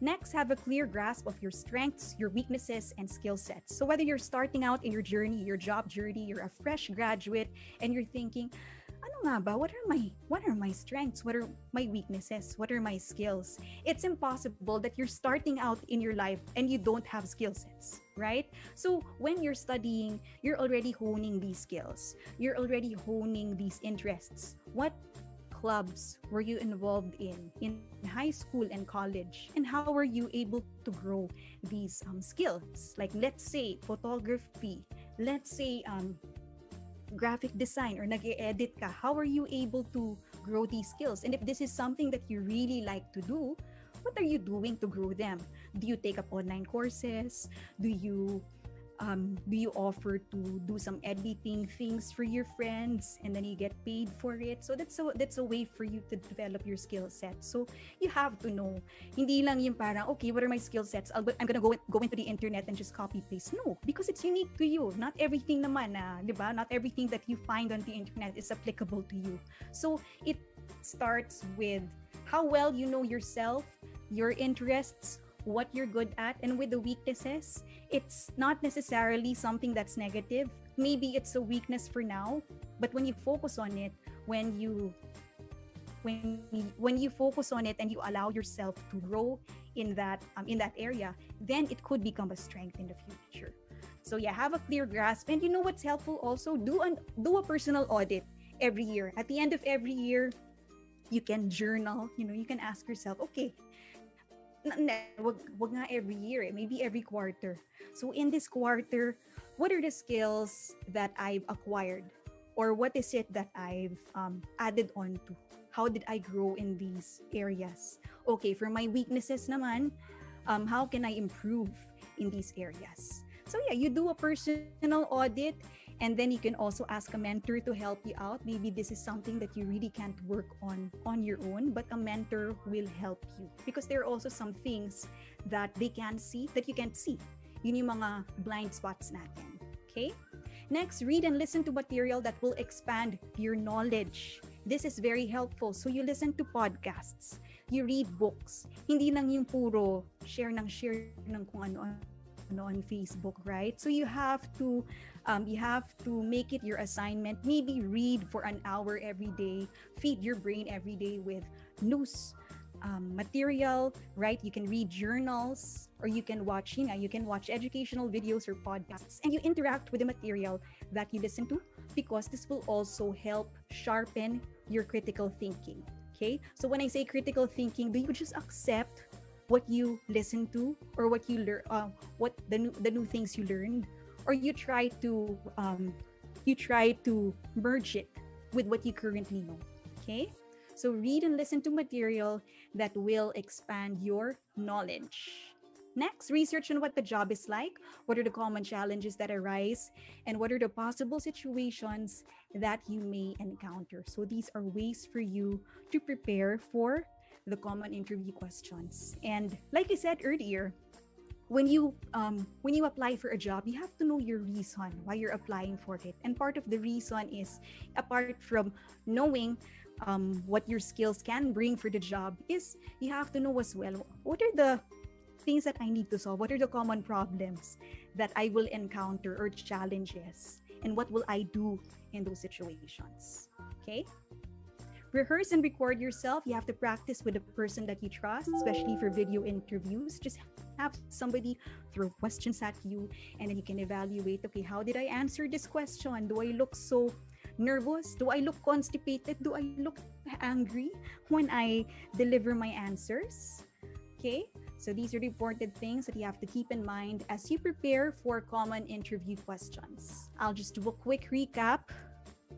Next, have a clear grasp of your strengths, your weaknesses, and skill sets. So whether you're starting out in your journey, your job journey, you're a fresh graduate, and you're thinking, ano nga ba? What are my strengths? What are my weaknesses? What are my skills? It's impossible that you're starting out in your life and you don't have skill sets, right? So when you're studying, you're already honing these skills. You're already honing these interests. What clubs were you involved in high school and college? And how were you able to grow these skills? Like, let's say photography, let's say graphic design, or nag-e-edit ka. How are you able to grow these skills? And if this is something that you really like to do, what are you doing to grow them? Do you take up online courses? Do you offer to do some editing things for your friends and then you get paid for it? So that's a way for you to develop your skill set. So you have to know. Hindi lang yung parang, okay, what are my skill sets? I'm gonna go into the internet and just copy paste. No, because it's unique to you. Not everything naman, di ba? Not everything that you find on the internet is applicable to you. So it starts with how well you know yourself, your interests, what you're good at, and with the weaknesses, it's not necessarily something that's negative. Maybe it's a weakness for now, but when you focus on it, when you focus on it and you allow yourself to grow in that area, then it could become a strength in the future. So yeah, have a clear grasp. And you know what's helpful also? Do a personal audit every year. At the end of every year, you can journal. You can ask yourself, okay, wag nga every year, maybe every quarter. So in this quarter, what are the skills that I've acquired? Or what is it that I've added on to? How did I grow in these areas? Okay, for my weaknesses naman, how can I improve in these areas? So yeah, you do a personal audit, and then you can also ask a mentor to help you out. Maybe this is something that you really can't work on your own, but a mentor will help you because there are also some things that they can see that you can't see. Yun yung mga blind spots natin. Okay? Next, read and listen to material that will expand your knowledge. This is very helpful. So you listen to podcasts, you read books. Hindi lang yung puro share ng kung ano on Facebook, right? So you have to make it your assignment. Maybe read for an hour every day. Feed your brain every day with news material, right? You can read journals, or you can watch educational videos or podcasts, and you interact with the material that you listen to, because this will also help sharpen your critical thinking. Okay, so when I say critical thinking, do you just accept what you listen to, or what you learn, what the new things you learned, or you try to merge it with what you currently know? Okay, so read and listen to material that will expand your knowledge. Next, research on what the job is like, what are the common challenges that arise, and what are the possible situations that you may encounter. So these are ways for you to prepare for the common interview questions. And like I said earlier, when you apply for a job, you have to know your reason why you're applying for it. And part of the reason is, apart from knowing what your skills can bring for the job, is you have to know as well, what are the things that I need to solve? What are the common problems that I will encounter, or challenges? And what will I do in those situations? Okay? Rehearse and record yourself. You have to practice with the person that you trust, especially for video interviews. Just have somebody throw questions at you, and then you can evaluate, okay, how did I answer this question? Do I look so nervous? Do I look constipated? Do I look angry when I deliver my answers? Okay, so these are the important things that you have to keep in mind as you prepare for common interview questions. I'll just do a quick recap.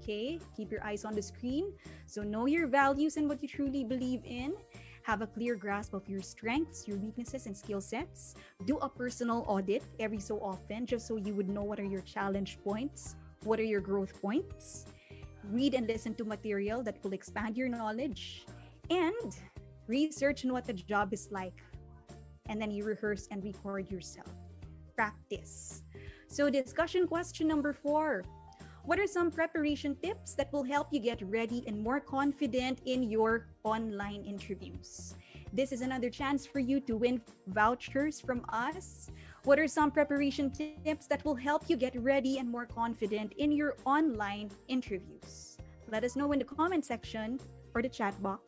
Okay, keep your eyes on the screen. So know your values and what you truly believe in. Have a clear grasp of your strengths, your weaknesses, and skill sets. Do a personal audit every so often, just so you would know what are your challenge points, what are your growth points. Read and listen to material that will expand your knowledge. And research on what the job is like. And then you rehearse and record yourself. Practice. So discussion question number 4. What are some preparation tips that will help you get ready and more confident in your online interviews? This is another chance for you to win vouchers from us. What are some preparation tips that will help you get ready and more confident in your online interviews? Let us know in the comment section or the chat box.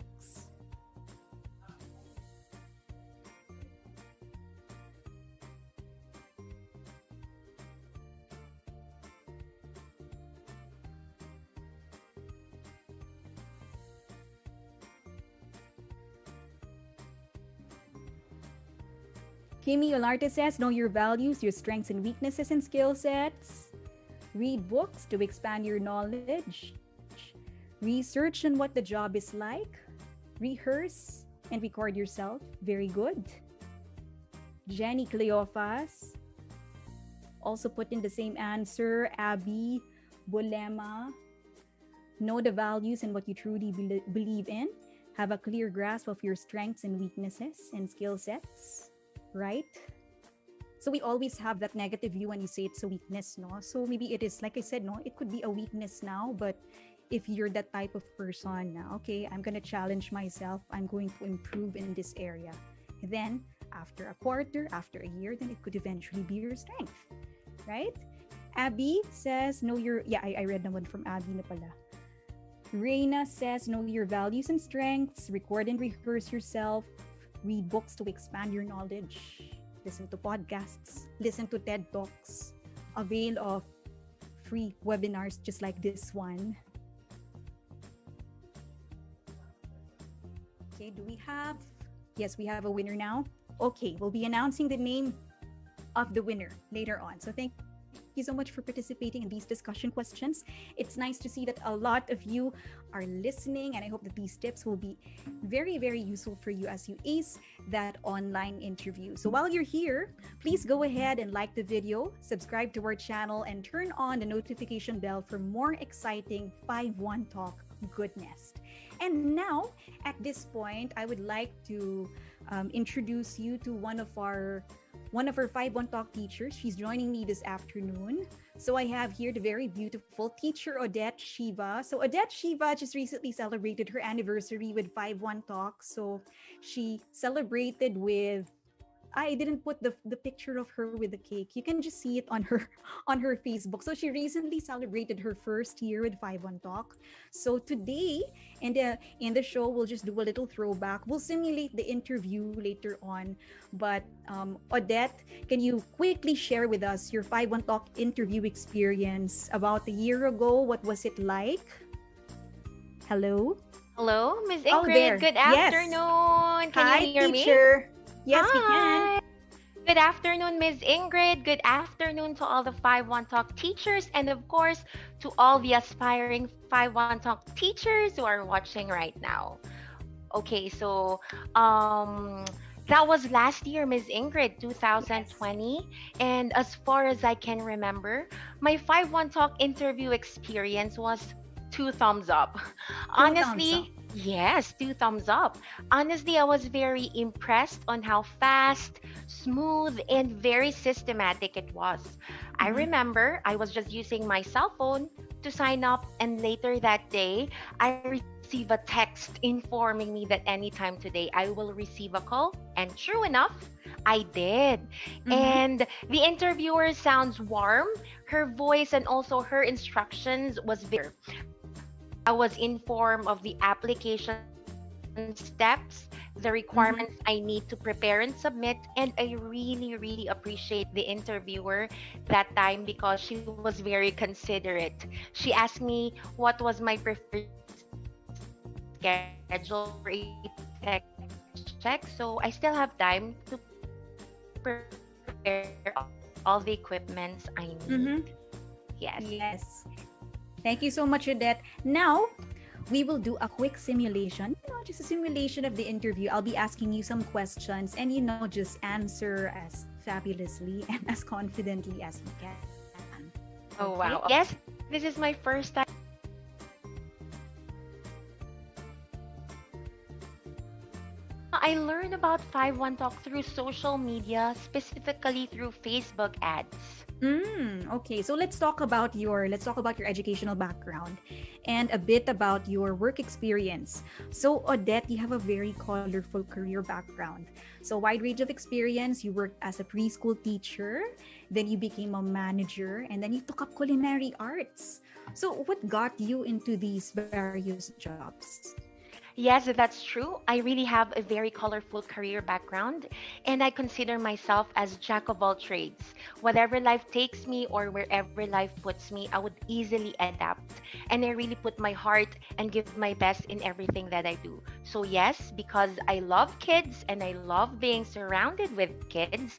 Kimi Olarte says, know your values, your strengths and weaknesses and skill sets. Read books to expand your knowledge. Research on what the job is like. Rehearse and record yourself. Very good. Jenny Cleophas also put in the same answer. Abby Bolema. Know the values and what you truly believe in. Have a clear grasp of your strengths and weaknesses and skill sets. Right? So we always have that negative view when you say it's a weakness, no? So maybe it is, like I said, no, it could be a weakness now, but if you're that type of person now, okay, I'm going to challenge myself. I'm going to improve in this area. Then after a quarter, after a year, then it could eventually be your strength, right? Abby says, know your, I read the one from Abby na pala. Reina says, know your values and strengths, record and rehearse yourself. Read books to expand your knowledge. Listen to podcasts. Listen to TED Talks. Avail of free webinars just like this one. Okay, do we have? Yes, we have a winner now. Okay, we'll be announcing the name of the winner later on. So thank you so much for participating in these discussion questions. It's nice to see that a lot of you are listening, and I hope that these tips will be very, very useful for you as you ace that online interview. So while you're here, please go ahead and like the video, subscribe to our channel, and turn on the notification bell for more exciting 5-1 Talk goodness. And now, at this point, I would like to introduce you to one of our 5-1 Talk teachers. She's joining me this afternoon. So I have here the very beautiful teacher Odette Shiva. So Odette Shiva just recently celebrated her anniversary with 5-1 Talk. So she celebrated with, I didn't put the picture of her with the cake. You can just see it on her on her Facebook. So she recently celebrated her first year with 5-1 Talk. So today in the show we'll just do a little throwback. We'll simulate the interview later on. But Odette, can you quickly share with us your 5-1 Talk interview experience about a year ago? What was it like? Hello? Hello, Miss Oh, Ingrid. there. Good Yes. afternoon. Can you Hi, hear me? teacher. Yes, we can. Hi. Good afternoon, Miss Ingrid. Good afternoon to all the 5-1 Talk teachers and, of course, to all the aspiring 5-1 Talk teachers who are watching right now. Okay, so um, that was last year, Miss Ingrid, Yes. 2020. And as far as I can remember, my 5-1 Talk interview experience was two thumbs up. Two thumbs up. Honestly, yes, two thumbs up. Honestly, I was very impressed on how fast, smooth, and very systematic it was. I Mm-hmm. remember I was just using my cell phone to sign up, and later that day, I receive a text informing me that anytime today I will receive a call. And true enough, I did. Mm-hmm. And the interviewer sounds warm. Her voice and also her instructions was very clear. I was informed of the application steps, the requirements I need Mm-hmm. to prepare and submit, and I really appreciate the interviewer that time because she was very considerate. She asked me what was my preferred schedule for a tech check, so I still have time to prepare all the equipments I need. Yes. Mm-hmm. Yes. Thank you so much, Odette. Now, we will do a quick simulation. Just a simulation of the interview. I'll be asking you some questions and, just answer as fabulously and as confidently as you can. Oh Okay? wow. Yes, this is my first time interviewing someone. I learned about 5-1 Talk through social media, specifically through Facebook ads. Okay, so let's talk about your educational background and a bit about your work experience. So Odette, you have a very colorful career background. So wide range of experience. You worked as a preschool teacher, then you became a manager, and then you took up culinary arts. So what got you into these various jobs? Yes, that's true. I really have a very colorful career background, and I consider myself as jack of all trades. Whatever life takes me or wherever life puts me, I would easily adapt. And I really put my heart and give my best in everything that I do. So yes, because I love kids and I love being surrounded with kids,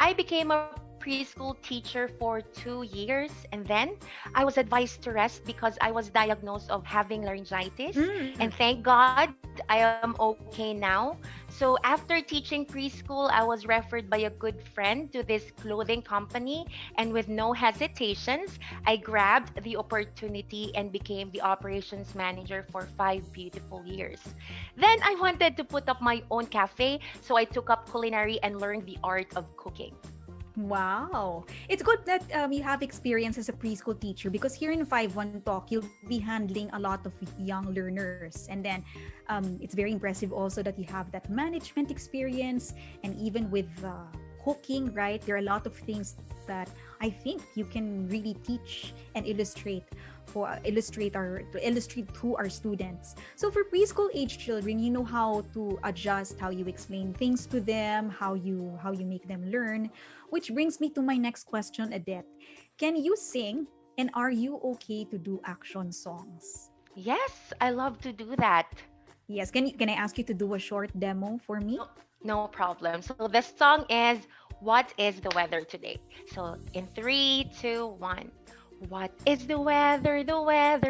I became a preschool teacher for 2 years, and then I was advised to rest because I was diagnosed of having laryngitis. Mm. And thank God I am okay now. So after teaching preschool, I was referred by a good friend to this clothing company, and with no hesitations, I grabbed the opportunity and became the operations manager for 5 beautiful years. Then I wanted to put up my own cafe, so I took up culinary and learned the art of cooking. Wow. It's good that you have experience as a preschool teacher because here in 5-1 Talk, you'll be handling a lot of young learners. And then it's very impressive also that you have that management experience and even with cooking, right? There are a lot of things that I think you can really teach and illustrate to our students. So for preschool age children, you know how to adjust, how you explain things to them, how you make them learn. Which brings me to my next question, Adette. Can you sing and are you okay to do action songs? Yes, I love to do that. Yes, can I ask you to do a short demo for me? No, no problem. So the song is What is the Weather Today? So in three, two, one. What is the weather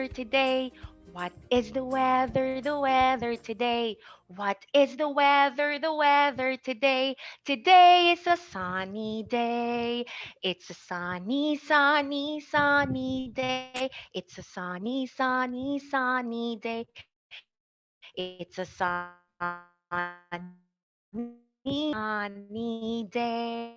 today? What is the weather today? What is the weather today? Today is a sunny day. It's a sunny day. It's a sunny day. It's a sunny, sunny day.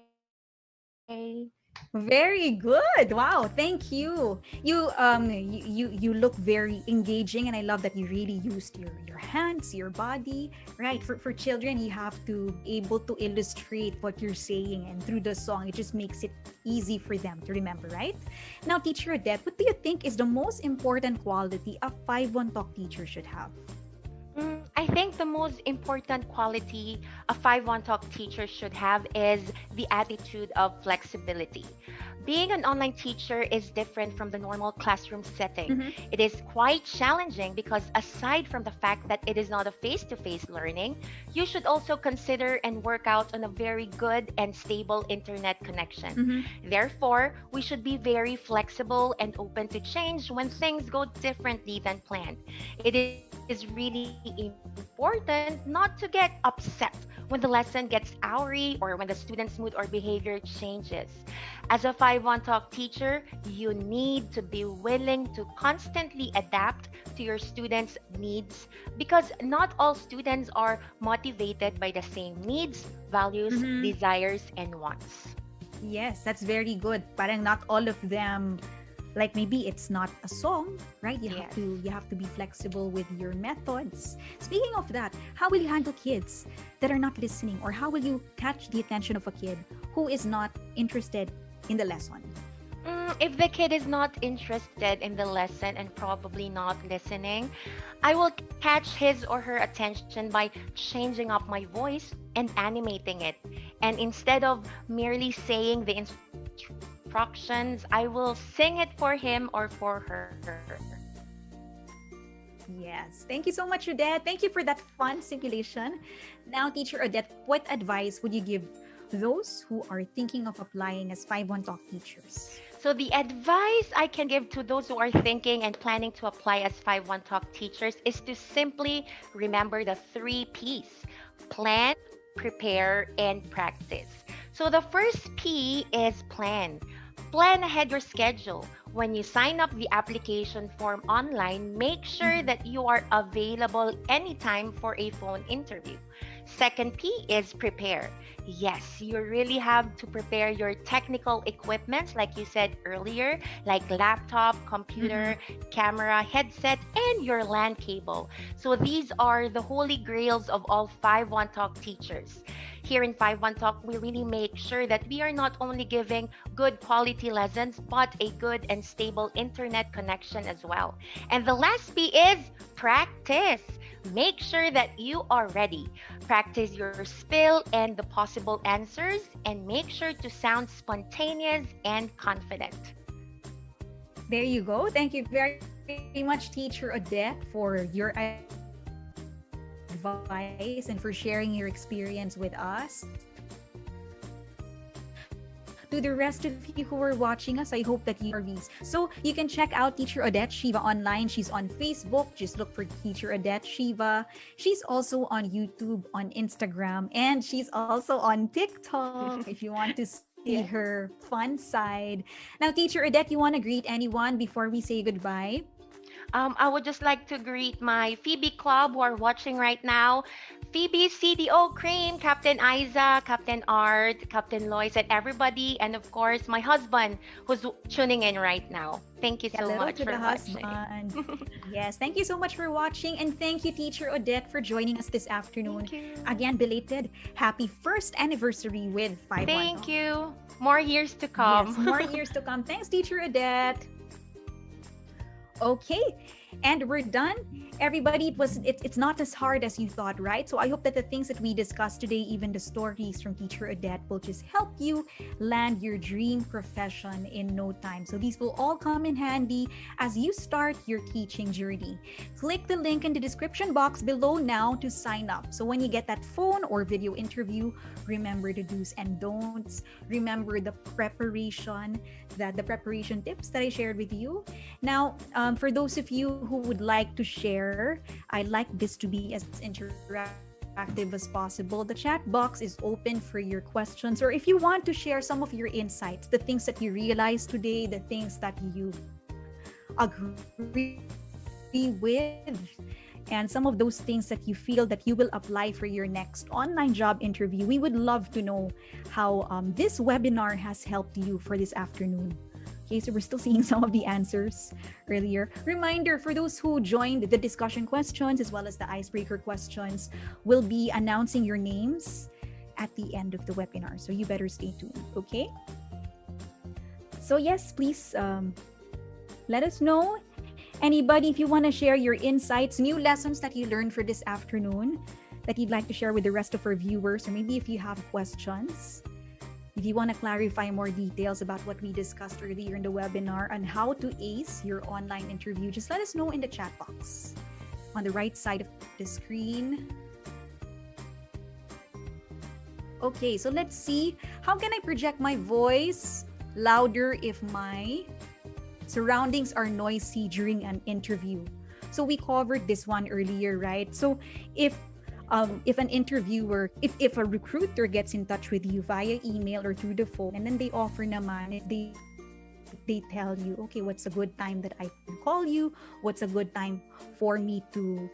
Very good. Wow, thank you. You look very engaging, and I love that you really used your hands, your body. Right. For children, you have to be able to illustrate what you're saying, and through the song it just makes it easy for them to remember, right? Now, teacher Odette, what do you think is the most important quality a 5-1 talk teacher should have? I think the most important quality a 5-1 Talk teacher should have is the attitude of flexibility. Being an online teacher is different from the normal classroom setting. Mm-hmm. It is quite challenging because, aside from the fact that it is not a face to face learning, you should also consider and work out on a very good and stable internet connection. Mm-hmm. Therefore, we should be very flexible and open to change when things go differently than planned. It is really important not to get upset when the lesson gets hourly or when the student's mood or behavior changes. As a 5-1 Talk teacher, you need to be willing to constantly adapt to your students' needs because not all students are motivated by the same needs, values, Mm-hmm. desires, and wants. Yes, that's very good. Parang not all of them, like maybe it's not a song, right? Yes. You have to be flexible with your methods. Speaking of that, how will you handle kids that are not listening, or how will you catch the attention of a kid who is not interested in the lesson? If the kid is not interested in the lesson and probably not listening, I will catch his or her attention by changing up my voice and animating it. And instead of merely saying the instructions, I will sing it for him or for her. Yes. Thank you so much, Odette. Thank you for that fun simulation. Now, teacher Odette, what advice would you give those who are thinking of applying as 5-1 Talk teachers? So, the advice I can give to those who are thinking and planning to apply as 5-1 Talk teachers is to simply remember the 3 P's: plan, prepare, and practice. So, the first P is plan. Plan ahead your schedule. When you sign up the application form online, make sure that you are available anytime for a phone interview. Second P is prepare. Yes, you really have to prepare your technical equipments, like you said earlier, like laptop, computer, camera, headset, and your LAN cable. So these are the holy grails of all 5-1 Talk teachers. Here in 5-1 Talk, we really make sure that we are not only giving good quality lessons, but a good and stable internet connection as well. And the last P is practice. Make sure that you are ready. Practice your spill and the possible answers, and make sure to sound spontaneous and confident. There you go. Thank you very much, teacher Odette, for your advice and for sharing your experience with us. To the rest of you who are watching us, I hope that you are these. So you can check out Teacher Odette Shiva online. She's on Facebook. Just look for Teacher Odette Shiva. She's also on YouTube, on Instagram, and she's also on TikTok if you want to see Yeah. her fun side. Now, Teacher Odette, you want to greet anyone before we say goodbye? I would just like to greet my Phoebe Club who are watching right now. Phoebe, CDO Cream, Captain Isa, Captain Art, Captain Lois, and everybody. And of course, my husband who's tuning in right now. Thank you so Hello much to for the watching. husband. Yes, thank you so much for watching. And thank you, Teacher Odette, for joining us this afternoon. Thank you. Again, belated happy first anniversary with 5-1. Thank you. More years to Yes, come. more years to come. Thanks, Teacher Odette. Okay, and we're done. Everybody, it's not as hard as you thought, right? So I hope that the things that we discussed today, even the stories from Teacher Odette, will just help you land your dream profession in no time. So these will all come in handy as you start your teaching journey. Click the link in the description box below now to sign up. So when you get that phone or video interview, remember the do's and don'ts. Remember the preparation tips that I shared with you. Now, for those of you who would like to share, I'd like this to be as interactive as possible. The chat box is open for your questions, or if you want to share some of your insights, the things that you realized today, the things that you agree with. and some of those things that you feel that you will apply for your next online job interview. We would love to know how this webinar has helped you for this afternoon. Okay, so we're still seeing some of the answers earlier. Reminder for those who joined the discussion questions as well as the icebreaker questions, we'll be announcing your names at the end of the webinar. So you better stay tuned, okay? So yes, please let us know. Anybody, if you want to share your insights, new lessons that you learned for this afternoon that you'd like to share with the rest of our viewers, or maybe if you have questions, if you want to clarify more details about what we discussed earlier in the webinar on how to ace your online interview, just let us know in the chat box on the right side of the screen. Okay, so let's see. How can I project my voice louder if my surroundings are noisy during an interview? So we covered this one earlier, right? So if an interviewer, if a recruiter gets in touch with you via email or through the phone, and then they offer naman, if they tell you, okay, what's a good time that I can call you? What's a good time for me to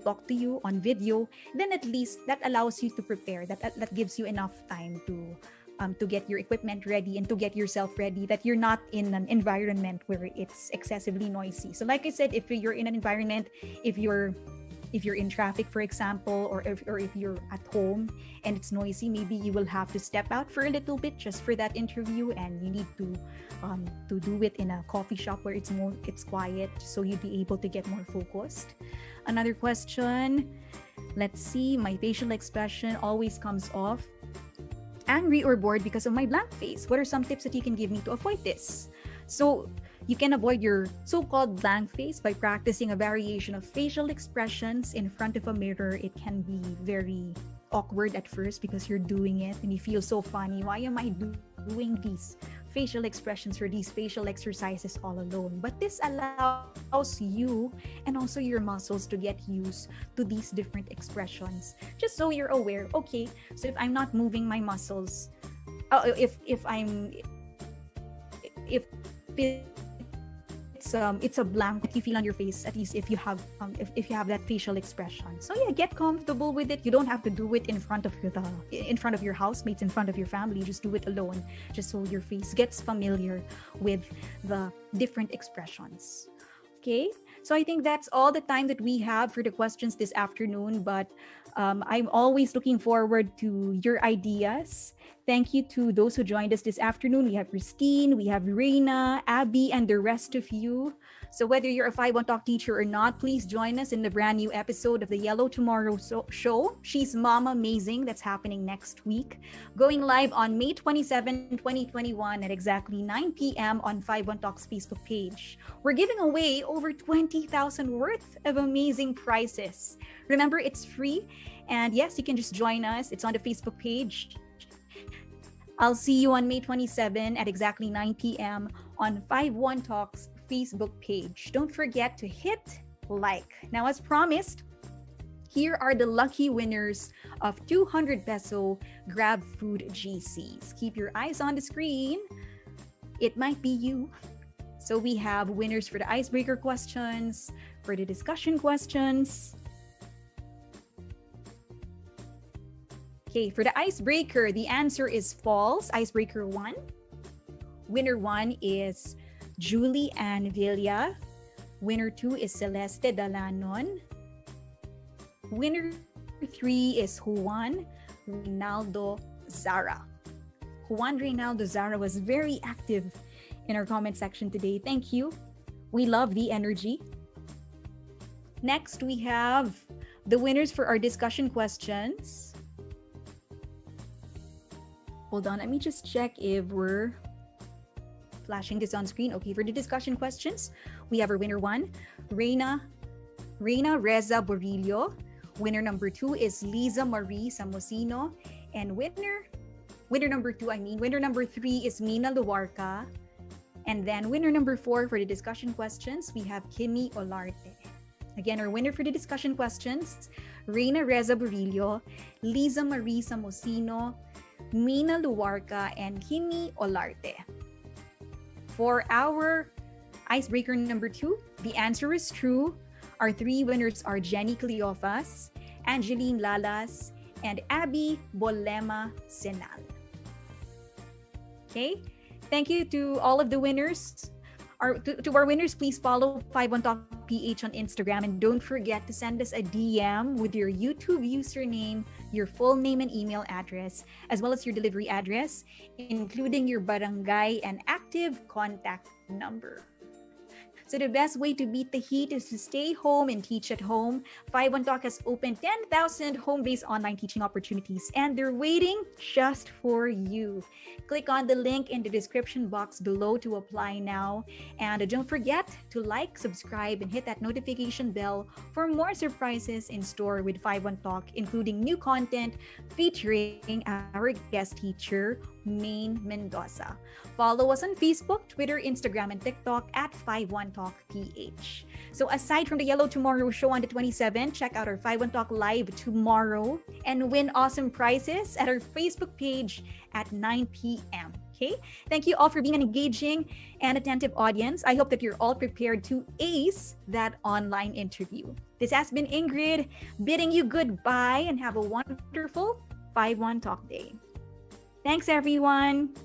talk to you on video? Then at least that allows you to prepare. That gives you enough time to get your equipment ready and to get yourself ready, that you're not in an environment where it's excessively noisy. So like I said, if you're in an environment, if you're in traffic, for example, or if you're at home and it's noisy, maybe you will have to step out for a little bit just for that interview, and you need to do it in a coffee shop where it's quiet, so you'd be able to get more focused. Another question, let's see, my facial expression always comes off angry or bored because of my blank face. What are some tips that you can give me to avoid this? So you can avoid your so-called blank face by practicing a variation of facial expressions in front of a mirror. It can be very awkward at first because you're doing it and you feel so funny. Why am I doing these facial expressions or these facial exercises all alone? But this allows you and also your muscles to get used to these different expressions, just so you're aware. Okay, so if I'm not moving my muscles, if it's a blank that you feel on your face, at least if you have that facial expression. So yeah, get comfortable with it. You don't have to do it in front of your housemates, in front of your family. Just do it alone, just so your face gets familiar with the different expressions. Okay, so I think that's all the time that we have for the questions this afternoon, but I'm always looking forward to your ideas. Thank you to those who joined us this afternoon. We have Christine, we have Reina, Abby, and the rest of you. So whether you're a 5-1 Talk teacher or not, please join us in the brand new episode of the Yellow Tomorrow show. She's Mama Amazing. That's happening next week. Going live on May 27, 2021 at exactly 9 p.m. on 5-1 Talk's Facebook page. We're giving away over 20,000 worth of amazing prizes. Remember, it's free. And yes, you can just join us. It's on the Facebook page. I'll see you on May 27 at exactly 9 p.m. on 5-1 Talk's Facebook page. Don't forget to hit like. Now, as promised, here are the lucky winners of 200 peso Grab Food GCs. Keep your eyes on the screen. It might be you. So we have winners for the icebreaker questions, for the discussion questions. Okay, for the icebreaker, the answer is false. Icebreaker 1. Winner 1 is Julie Ann Villa. Winner 2 is Celeste Dalanon. Winner 3 is Juan Reynaldo Zara. Juan Reynaldo Zara was very active in our comment section today. Thank you. We love the energy. Next, we have the winners for our discussion questions. Hold on, let me just check if we're flashing this on screen. Okay, for the discussion questions, we have our winner 1, Reina Reza Borillo. Winner number 2 is Liza Marie Samosino. And winner number 3 is Mina Luarca. And then winner number 4 for the discussion questions, we have Kimi Olarte. Again, our winner for the discussion questions, Reina Reza Borillo, Liza Marie Samosino, Mina Luarca, and Kimi Olarte. For our icebreaker number 2, the answer is true. Our three winners are Jenny Cleofas, Angeline Lalas, and Abby Bolema Senal. Okay? Thank you to all of the winners. To our winners, please follow 51Talk PH on Instagram, and don't forget to send us a DM with your YouTube username, your full name and email address, as well as your delivery address, including your barangay and active contact number. So the best way to beat the heat is to stay home and teach at home. 51Talk has opened 10,000 home-based online teaching opportunities, and they're waiting just for you. Click on the link in the description box below to apply now. And don't forget to like, subscribe, and hit that notification bell for more surprises in store with 51Talk, including new content featuring our guest teacher, Maine Mendoza. Follow us on Facebook, Twitter, Instagram, and TikTok at 51TalkPH. So aside from the Yellow Tomorrow show on the 27th, check out our 51Talk Live tomorrow and win awesome prizes at our Facebook page at 9 p.m. Okay? Thank you all for being an engaging and attentive audience. I hope that you're all prepared to ace that online interview. This has been Ingrid bidding you goodbye and have a wonderful 51Talk day. Thanks, everyone.